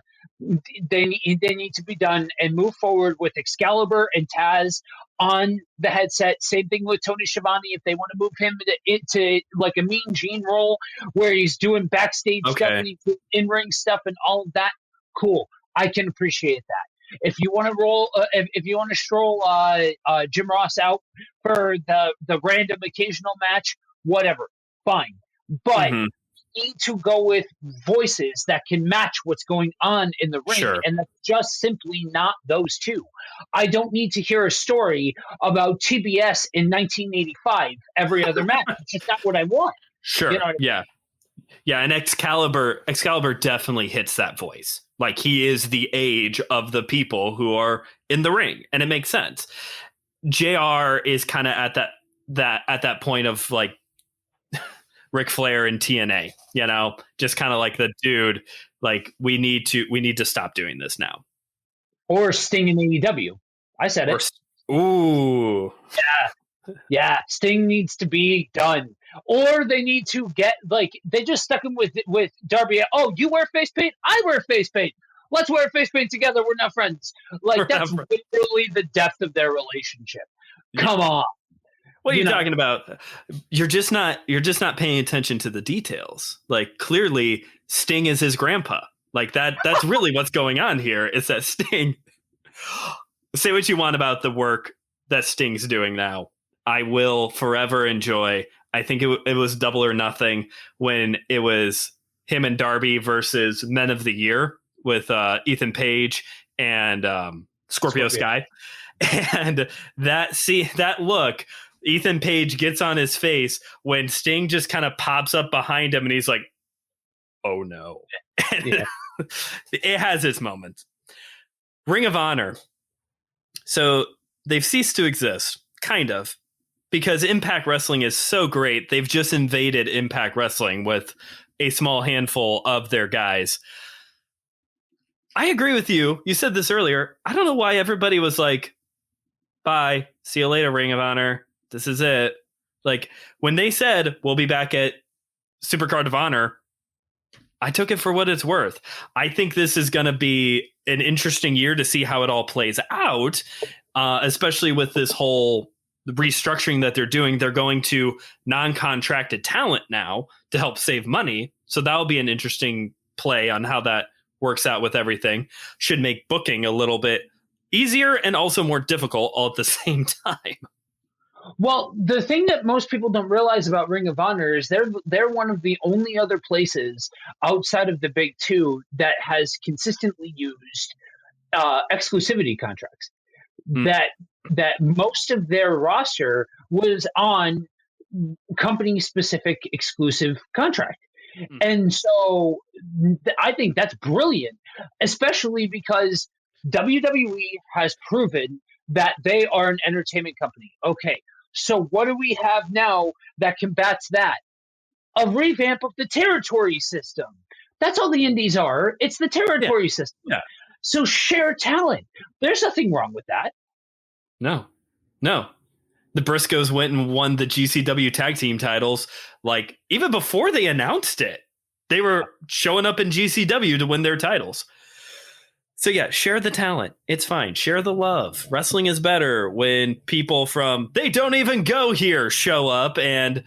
They need to be done and move forward with Excalibur and Taz on the headset. Same thing with Tony Schiavone. If they want to move him to like a Mean Gene role where he's doing backstage stuff, in-ring stuff, and all of that, cool. I can appreciate that. If you want to if you want to stroll Jim Ross out for the random occasional match, whatever, fine. But you need to go with voices that can match what's going on in the ring, and that's just simply not those two. I don't need to hear a story about TBS in 1985 every other match. It's just not what I want. Sure. You know what I mean? Yeah, and Excalibur definitely hits that voice. Like, he is the age of the people who are in the ring, and it makes sense. JR is kind of at that point of like Ric Flair and TNA, just kind of like the dude, like, we need to stop doing this now. Or Sting in AEW. I said Or it. ooh, Yeah, Sting needs to be done, or they need to get like they just stuck him with Darby. Oh, you wear face paint, I wear face paint. Let's wear face paint together. We're not friends. Like that's forever. literally the depth of their relationship. Yeah. Come on, What are you know. talking about? You're just not paying attention to the details. Like clearly Sting is his grandpa. Like that's really what's going on here. Is that Sting say what you want about the work that Sting's doing now. I will forever enjoy. I think it was Double or Nothing when it was him and Darby versus Men of the Year with Ethan Page and Scorpio Sky. And that look, Ethan Page gets on his face when Sting just kind of pops up behind him and he's like, oh no. Yeah. It has its moments. Ring of Honor. So they've ceased to exist, kind of, because Impact Wrestling is so great. They've just invaded Impact Wrestling with a small handful of their guys. I agree with you. You said this earlier. I don't know why everybody was like, bye, see you later, Ring of Honor. This is it. Like when they said we'll be back at Supercard of Honor, I took it for what it's worth. I think this is going to be an interesting year to see how it all plays out, especially with this whole restructuring that they're doing. They're going to non-contracted talent now to help save money. So that'll be an interesting play on how that works out with everything. Should make booking a little bit easier and also more difficult all at the same time. Well, the thing that most people don't realize about Ring of Honor is they're one of the only other places outside of the big two that has consistently used exclusivity contracts. That most of their roster was on company specific exclusive contract. And so I think that's brilliant, especially because WWE has proven that they are an entertainment company. Okay, so what do we have now that combats that? A revamp of the territory system. That's all the indies are. It's the territory system. Yeah. So share talent. There's nothing wrong with that. No. The Briscoes went and won the GCW tag team titles. Like even before they announced it, they were showing up in GCW to win their titles. So yeah, share the talent. It's fine. Share the love. Wrestling is better when people from they don't even go here show up and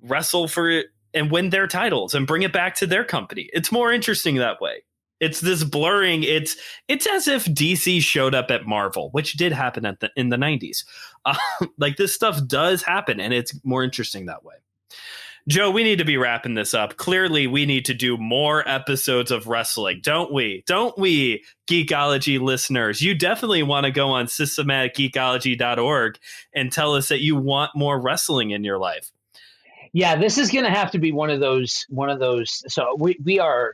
wrestle for it and win their titles and bring it back to their company. It's more interesting that way. It's this blurring. It's as if DC showed up at Marvel, which did happen in the 90s. Like this stuff does happen, and it's more interesting that way. Joe, we need to be wrapping this up. Clearly, we need to do more episodes of wrestling, don't we? Don't we, Geekology listeners? You definitely want to go on systematicgeekology.org and tell us that you want more wrestling in your life. Yeah, this is going to have to be one of those. So we are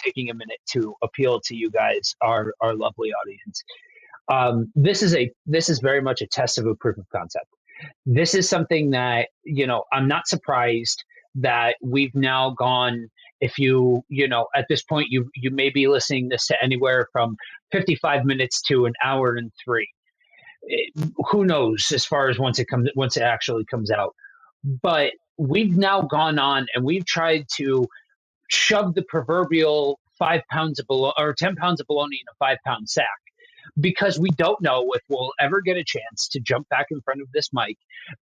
taking a minute to appeal to you guys, our lovely audience. This is very much a test of a proof of concept. This is something that I'm not surprised that we've now gone. If you at this point you may be listening this to anywhere from 55 minutes to an hour and 3. Who knows as far as once it actually comes out, but we've now gone on and we've tried to shove the proverbial 5 pounds of bologna or 10 pounds of bologna in a 5-pound sack, because we don't know if we'll ever get a chance to jump back in front of this mic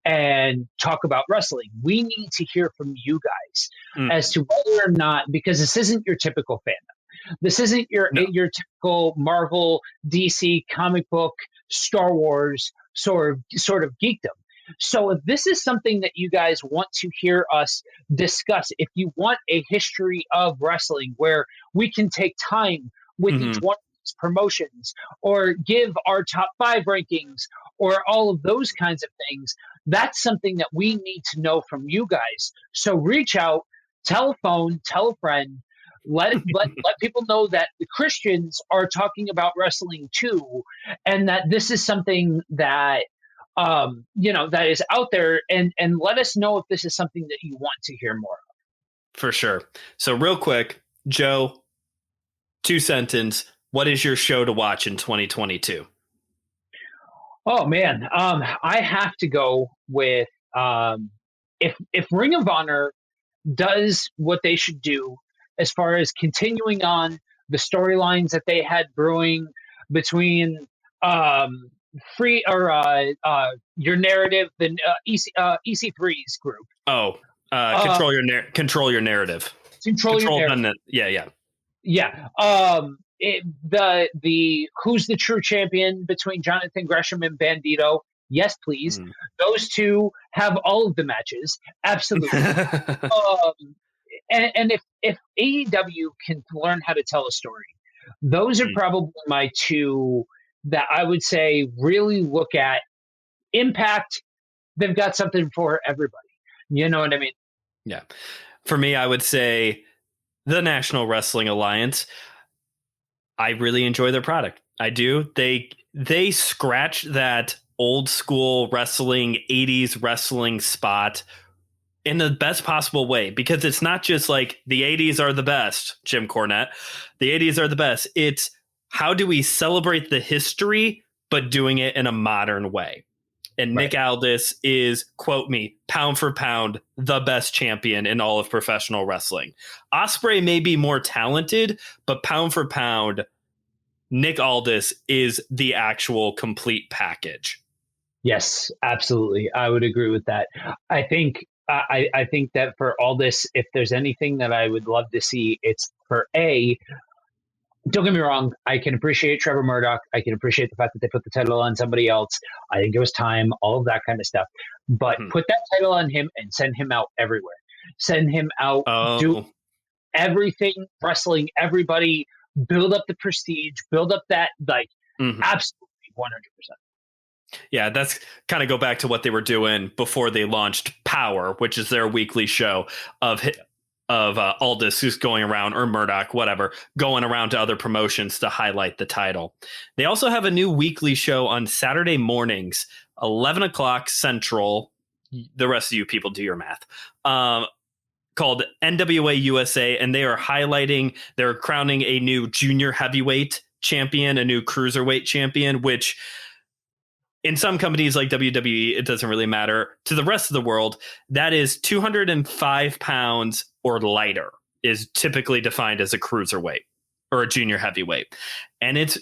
and talk about wrestling. We need to hear from you guys as to whether or not, because this isn't your typical fandom. This isn't your typical Marvel, DC, comic book, Star Wars sort of geekdom. So if this is something that you guys want to hear us discuss, if you want a history of wrestling where we can take time with each one of these promotions or give our top 5 rankings or all of those kinds of things, that's something that we need to know from you guys. So reach out, tell a friend, let people know that the Christians are talking about wrestling too, and that this is something that that is out there, and let us know if this is something that you want to hear more of. For sure. So real quick, Joe, 2 sentence. What is your show to watch in 2022? Oh man, I have to go with if Ring of Honor does what they should do as far as continuing on the storylines that they had brewing between um, free or your narrative, the EC3's group. Oh, Uh, control your narrative. control your Control narrative. done that. Yeah, yeah. Yeah. The who's the true champion between Jonathan Gresham and Bandito? Yes, please. Mm. Those two have all of the matches. Absolutely. Um, and if AEW can learn how to tell a story, those are Mm. probably my two that I would say really look at. Impact, they've got something for everybody. You know what I mean? Yeah. For me, I would say the National Wrestling Alliance. I really enjoy their product. I do. They scratch that old school wrestling, 80s wrestling spot in the best possible way, because it's not just like the 80s are the best, Jim Cornette. The 80s are the best. It's how do we celebrate the history, but doing it in a modern way. And Right. Nick Aldis is, quote me, pound for pound, the best champion in all of professional wrestling. Ospreay may be more talented, but pound for pound, Nick Aldis is the actual complete package. Yes, absolutely. I would agree with that. I think I think that for all this, if there's anything that I would love to see, it's for a. Don't get me wrong. I can appreciate Trevor Murdoch. I can appreciate the fact that they put the title on somebody else. I think it was time, all of that kind of stuff. But Mhm. put that title on him and send him out everywhere. Send him out, do Oh, everything, wrestling everybody, build up the prestige, build up that like mhm. absolutely 100%. Yeah, that's kind of go back to what they were doing before they launched Power, which is their weekly show of Aldis, who's going around, or Murdoch, whatever, going around to other promotions to highlight the title. They also have a new weekly show on Saturday mornings, 11 o'clock Central. The rest of you people do your math. Called NWA USA, and they are highlighting, they're crowning a new junior heavyweight champion, a new cruiserweight champion, which in some companies like WWE, it doesn't really matter. To the rest of the world, that is 205 pounds or lighter is typically defined as a cruiserweight or a junior heavyweight. And it's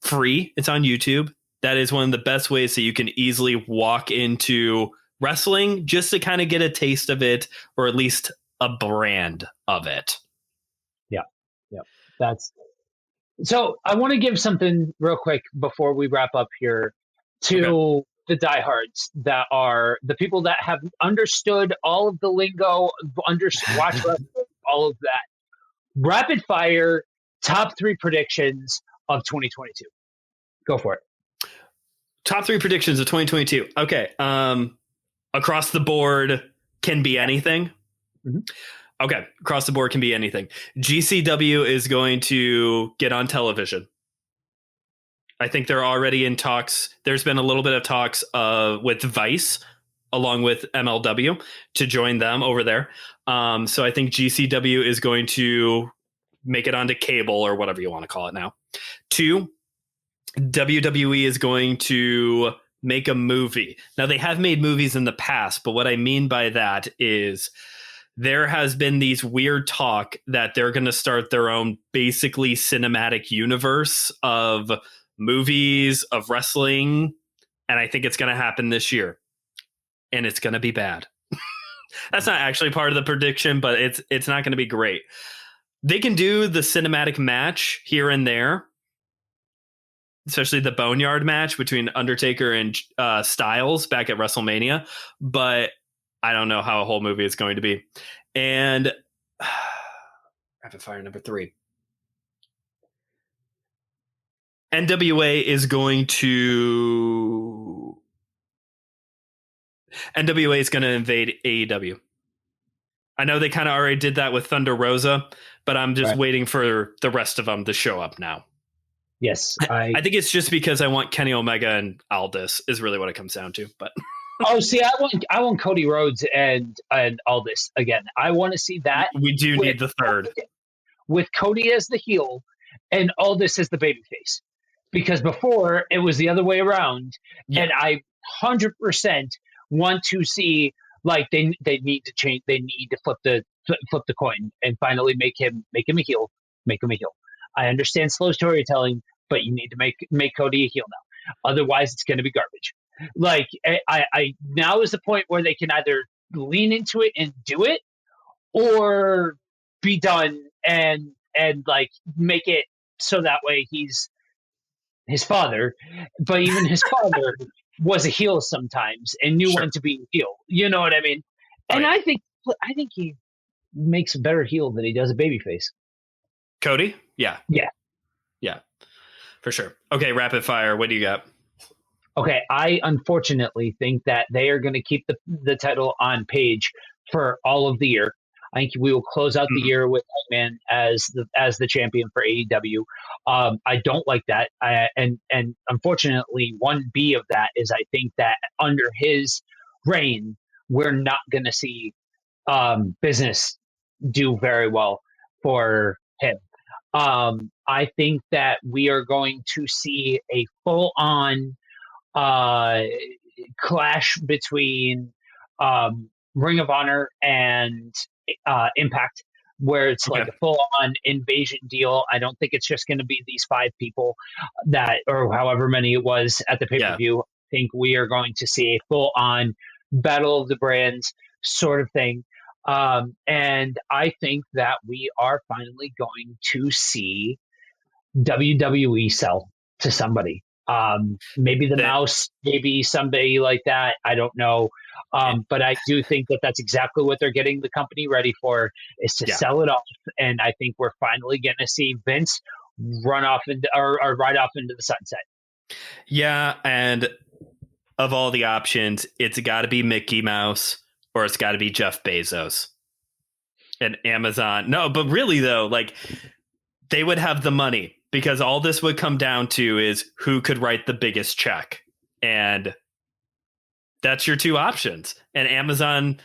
free. It's on YouTube. That is one of the best ways that you can easily walk into wrestling just to kind of get a taste of it, or at least a brand of it. Yeah. Yeah. That's so I want to give something real quick before we wrap up here Okay. to the diehards that are the people that have understood all of the lingo, watch wrestling, all of that. Rapid fire top three predictions of 2022. Go for it. Top three predictions of 2022. Okay. Across the board can be anything. Mhm. Okay. Across the board can be anything. GCW is going to get on television. I think they're already in talks. There's been a little bit of talks with Vice along with MLW to join them over there. So I think GCW is going to make it onto cable or whatever you want to call it now. 2, WWE is going to make a movie. Now, they have made movies in the past, but what I mean by that is there has been these weird talk that they're going to start their own basically cinematic universe of movies, of wrestling, and I think it's going to happen this year. And it's going to be bad. That's not actually part of the prediction, but it's not going to be great. They can do the cinematic match here and there, especially the Boneyard match between Undertaker and Styles back at WrestleMania, but I don't know how a whole movie is going to be. And rapid fire number 3. NWA is going to invade AEW. I know they kind of already did that with Thunder Rosa, but I'm just waiting for the rest of them to show up now. Yes, I think it's just because I want Kenny Omega and Aldis is really what it comes down to. But oh, see, I want Cody Rhodes and all this again. I want to see that. We do need the third with Cody as the heel and Aldis as the babyface. because before it was the other way around. Yeah. And I 100% want to see, like, they need to change. They need to flip the coin and finally make him a heel. Make him a heel. I understand slow storytelling, but you need to make Cody a heel now. Otherwise, it's going to be garbage. Like, I now is the point where they can either lean into it and do it, or be done and like make it so that way he's his father, but even his father was a heel sometimes and knew Sure. when to be a heel. You know what I mean? Oh, And yeah. I think he makes a better heel than he does a babyface. Cody? Yeah. Yeah. Yeah. For sure. Okay, rapid fire. What do you got? Okay, I unfortunately think that they are going to keep the title on Page for all of the year. I think we will close out the year with Hangman as the champion for AEW. I don't like that, and unfortunately, 1B of that is I think that under his reign, we're not going to see business do very well for him. I think that we are going to see a full on uh, clash between Ring of Honor and Impact, where it's like Okay. a full on invasion deal. I don't think it's just going to be these 5 people that, or however many it was at the pay per Yeah. view. I think we are going to see a full on battle of the brands sort of thing. And I think that we are finally going to see WWE sell to somebody. Maybe the That mouse, maybe somebody like that. I don't know. But I do think that that's exactly what they're getting the company ready for, is to yeah. sell it off. And I think we're finally going to see Vince run off into, or ride off into the sunset. Yeah, and of all the options, it's got to be Mickey Mouse or it's got to be Jeff Bezos and Amazon. No, but really though, like, they would have the money, because all this would come down to is who could write the biggest check. And that's your two options. And Amazon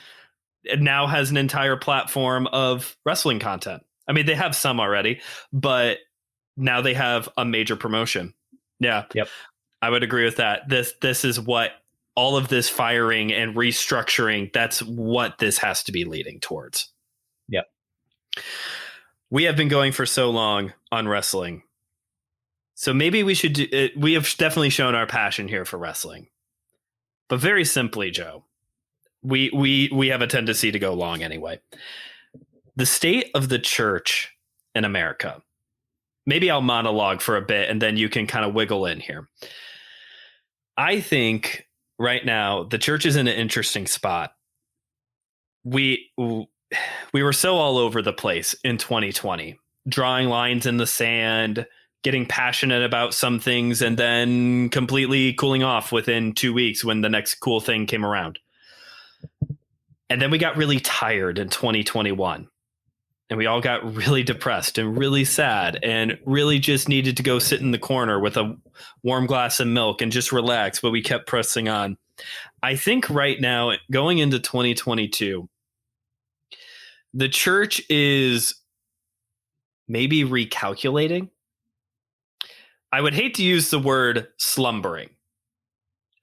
now has an entire platform of wrestling content. I mean, they have some already, but now they have a major promotion. Yeah. Yep. I would agree with that. This is what all of this firing and restructuring, that's what this has to be leading towards. Yep. We have been going for so long on wrestling. So maybe we should do, we have definitely shown our passion here for wrestling. But very simply, Joe, we have a tendency to go long anyway. The state of the church in America. Maybe I'll monologue for a bit and then you can kind of wiggle in here. I think right now the church is in an interesting spot. We were so all over the place in 2020, drawing lines in the sand, getting passionate about some things, and then completely cooling off within 2 weeks when the next cool thing came around. And then we got really tired in 2021. And we all got really depressed and really sad and really just needed to go sit in the corner with a warm glass of milk and just relax, but we kept pressing on. I think right now, going into 2022, the church is maybe recalculating. I would hate to use the word slumbering,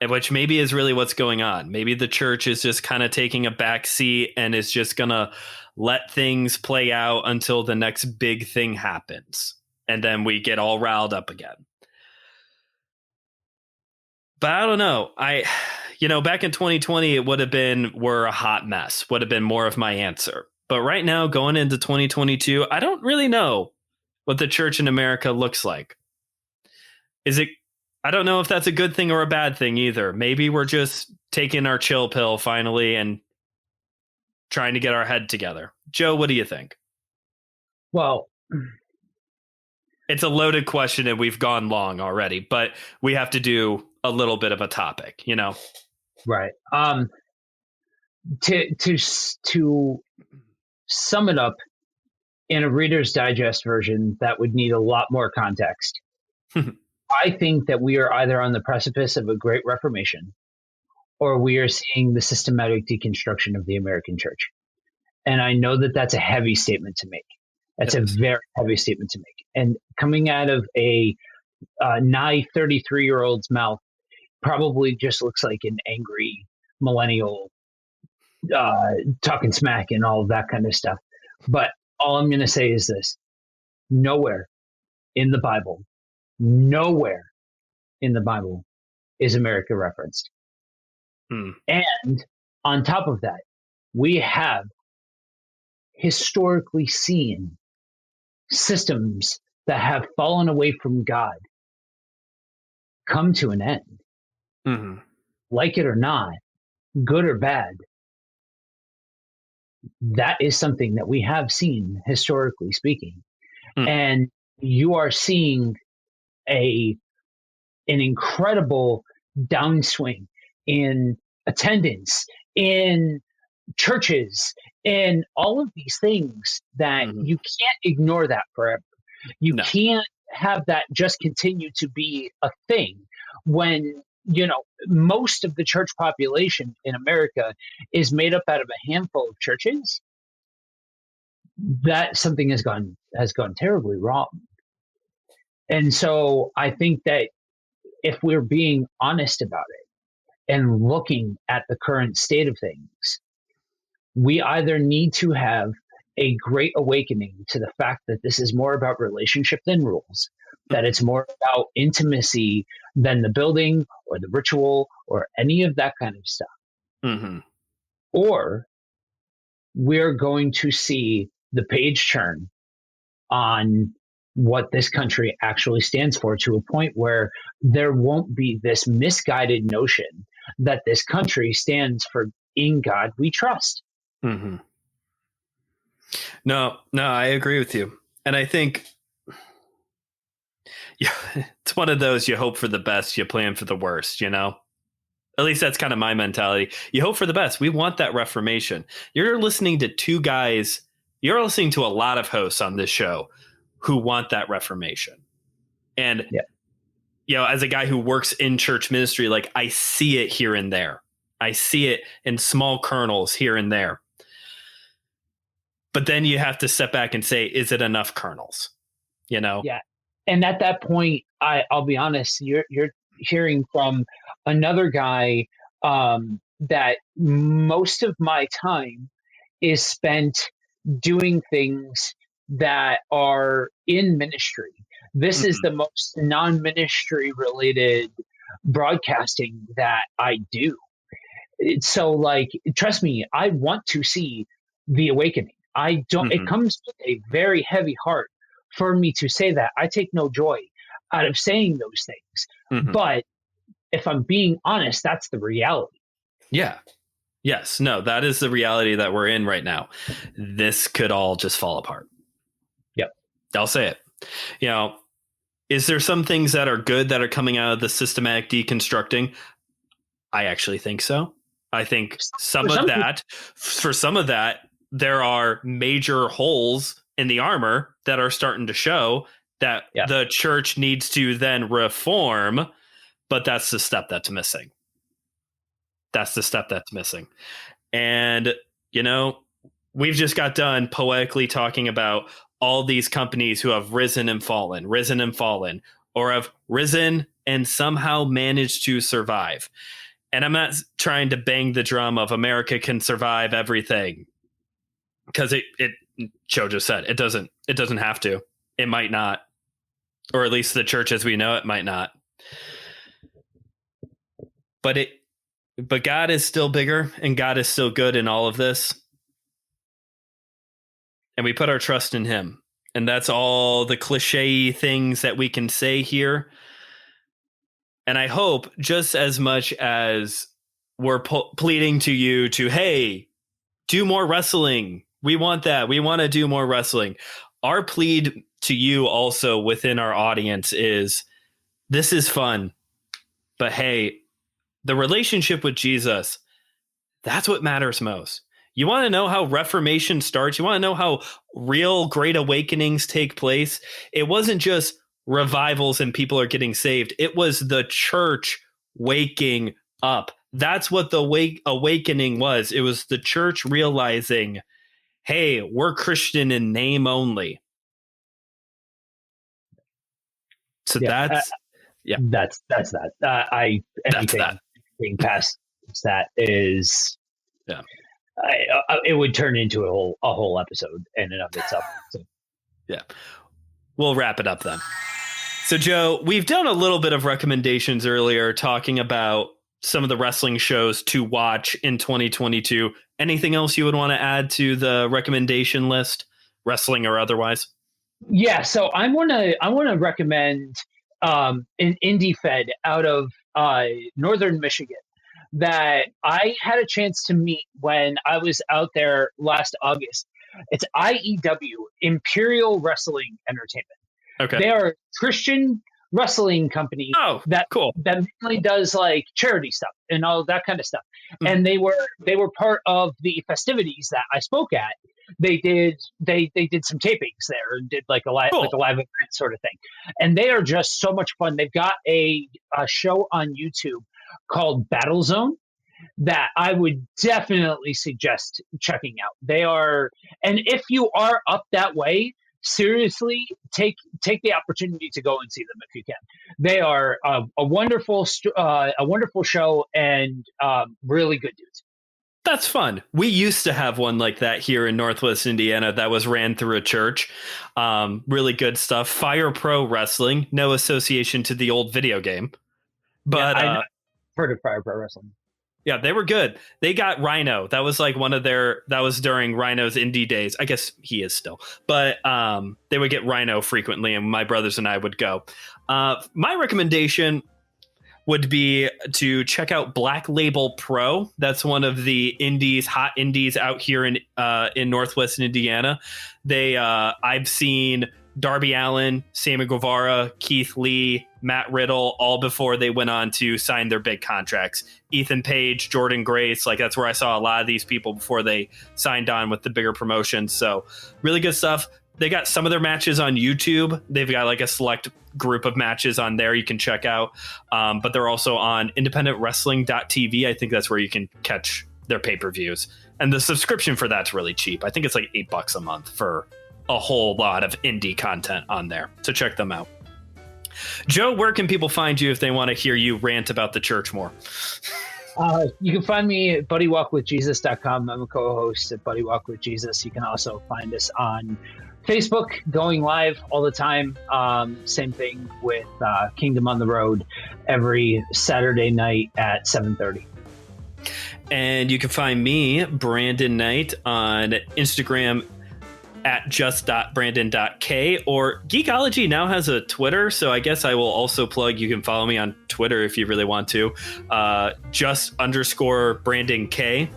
which maybe is really what's going on. Maybe the church is just kind of taking a back seat and is just going to let things play out until the next big thing happens. And then we get all riled up again. But I don't know. Back in 2020, it would have been, we're a hot mess, would have been more of my answer. But right now, going into 2022, I don't really know what the church in America looks like. I don't know if that's a good thing or a bad thing either. Maybe we're just taking our chill pill finally and trying to get our head together. Joe, what do you think? Well, it's a loaded question and we've gone long already, but we have to do a little bit of a topic, Right. To sum it up in a Reader's Digest version, that would need a lot more context. I think that we are either on the precipice of a great reformation, or we are seeing the systematic deconstruction of the American church. And I know that that's a heavy statement to make. That's a very heavy statement to make. And coming out of a nigh 33-year-old's mouth probably just looks like an angry millennial talking smack and all of that kind of stuff. But all I'm going to say is this: nowhere in the Bible, nowhere in the Bible is America referenced. And on top of that, we have historically seen systems that have fallen away from God come to an end. Like it or not, good or bad, that is something that we have seen historically speaking. And you are seeing an incredible downswing in attendance, in churches, in all of these things that you can't ignore that forever. You can't have that just continue to be a thing when, most of the church population in America is made up out of a handful of churches. That something has gone terribly wrong. And so I think that if we're being honest about it and looking at the current state of things, we either need to have a great awakening to the fact that this is more about relationship than rules, that it's more about intimacy than the building or the ritual or any of that kind of stuff. Or we're going to see the page turn on what this country actually stands for, to a point where there won't be this misguided notion that this country stands for "in God we trust." No, I agree with you. And I think it's one of those, you hope for the best, you plan for the worst, At least that's kind of my mentality. You hope for the best. We want that reformation. You're listening to two guys, you're listening to a lot of hosts on this show who want that reformation. And, as a guy who works in church ministry, like, I see it here and there. I see it in small kernels here and there. But then you have to step back and say, is it enough kernels? Yeah. And at that point, I'll be honest, you're hearing from another guy that most of my time is spent doing things that are in ministry. This is the most non-ministry related broadcasting that I do. So, like, trust me, I want to see the awakening. I don't, it comes with a very heavy heart for me to say that. I take no joy out of saying those things. But if I'm being honest, that's the reality. Yeah. Yes. No, that is the reality that we're in right now. This could all just fall apart. Yep. I'll say it. Is there some things that are good that are coming out of the systematic deconstructing? I actually think so. I think for some of that, there are major holes in the armor that are starting to show that the church needs to then reform. But that's the step that's missing. And, we've just got done poetically talking about all these companies who have risen and fallen, or have risen and somehow managed to survive. And I'm not trying to bang the drum of America can survive everything, because Joe just said it doesn't have to. It might not, or at least the church as we know it might not. But God is still bigger, and God is still good in all of this. And we put our trust in him. And that's all the cliche things that we can say here. And I hope, just as much as we're pleading to you to, hey, do more wrestling. We want that. We want to do more wrestling. Our plead to you also within our audience is, this is fun. But hey, the relationship with Jesus, that's what matters most. You want to know how reformation starts? You want to know how real great awakenings take place? It wasn't just revivals and people are getting saved. It was the church waking up. That's what the awakening was. It was the church realizing, hey, we're Christian in name only. So Yeah, that's that's that. Anything past that is, Yeah. it would turn into a whole episode in and of itself. So. Yeah. We'll wrap it up then. So, Joe, we've done a little bit of recommendations earlier talking about some of the wrestling shows to watch in 2022. Anything else you would want to add to the recommendation list, wrestling or otherwise? Yeah, so I want to recommend an indie fed out of northern Michigan that I had a chance to meet when I was out there last August. It's IEW, Imperial Wrestling Entertainment. Okay. They are a Christian wrestling company that mainly does like charity stuff and all that kind of stuff. Mm-hmm. And they were part of the festivities that I spoke at. They did some tapings there and did like a live event sort of thing. And they are just so much fun. They've got a show on YouTube called Battle Zone that I would definitely suggest checking out. They are, and if you are up that way, seriously, take the opportunity to go and see them if you can. They are a wonderful show and really good dudes. That's fun. We used to have one like that here in Northwest Indiana that was ran through a church. Really good stuff. Fire Pro Wrestling, no association to the old video game. But I've heard of Fire Pro Wrestling. Yeah, they were good. They got Rhino. That was like that was during Rhino's indie days. I guess he is still. But they would get Rhino frequently, and my brothers and I would go. My recommendation would be to check out Black Label Pro. That's one of the hot indies out here in Northwest Indiana. I've seen Darby Allin, Sammy Guevara, Keith Lee, Matt Riddle, all before they went on to sign their big contracts. Ethan Page, Jordan Grace, like that's where I saw a lot of these people before they signed on with the bigger promotions. So really good stuff. They got some of their matches on YouTube. They've got like a select group of matches on there you can check out. But they're also on independentwrestling.tv. I think that's where you can catch their pay-per-views. And the subscription for that's really cheap. I think it's like $8 a month for a whole lot of indie content on there. So check them out. Joe, where can people find you if they want to hear you rant about the church more? You can find me at buddywalkwithjesus.com. I'm a co-host at Buddy Walk with Jesus. You can also find us on Facebook, going live all the time. Same thing with Kingdom on the Road every Saturday night at 7:30. And you can find me, Brandon Knight, on Instagram at just.brandon.k, or Geekology now has a Twitter, so I guess I will also plug, you can follow me on Twitter if you really want to, just_Brandon K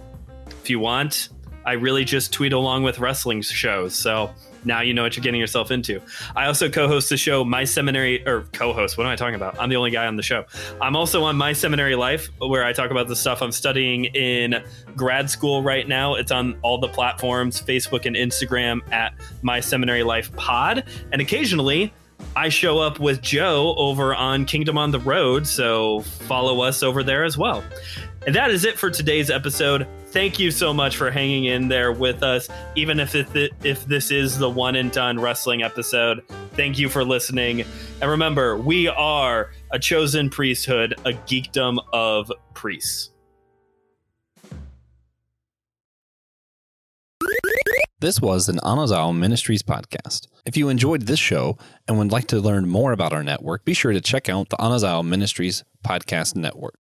if you want. I really just tweet along with wrestling shows, so now you know what you're getting yourself into. I also co-host the show My Seminary, or co-host, what am I talking about? I'm the only guy on the show. I'm also on My Seminary Life, where I talk about the stuff I'm studying in grad school right now. It's on all the platforms, Facebook and Instagram at My Seminary Life Pod. And occasionally I show up with Joe over on Kingdom on the Road, so follow us over there as well. And that is it for today's episode. Thank you so much for hanging in there with us, even if this is the one and done wrestling episode. Thank you for listening. And remember, we are a chosen priesthood, a geekdom of priests. This was an Anazao Ministries podcast. If you enjoyed this show and would like to learn more about our network, be sure to check out the Anazao Ministries Podcast Network.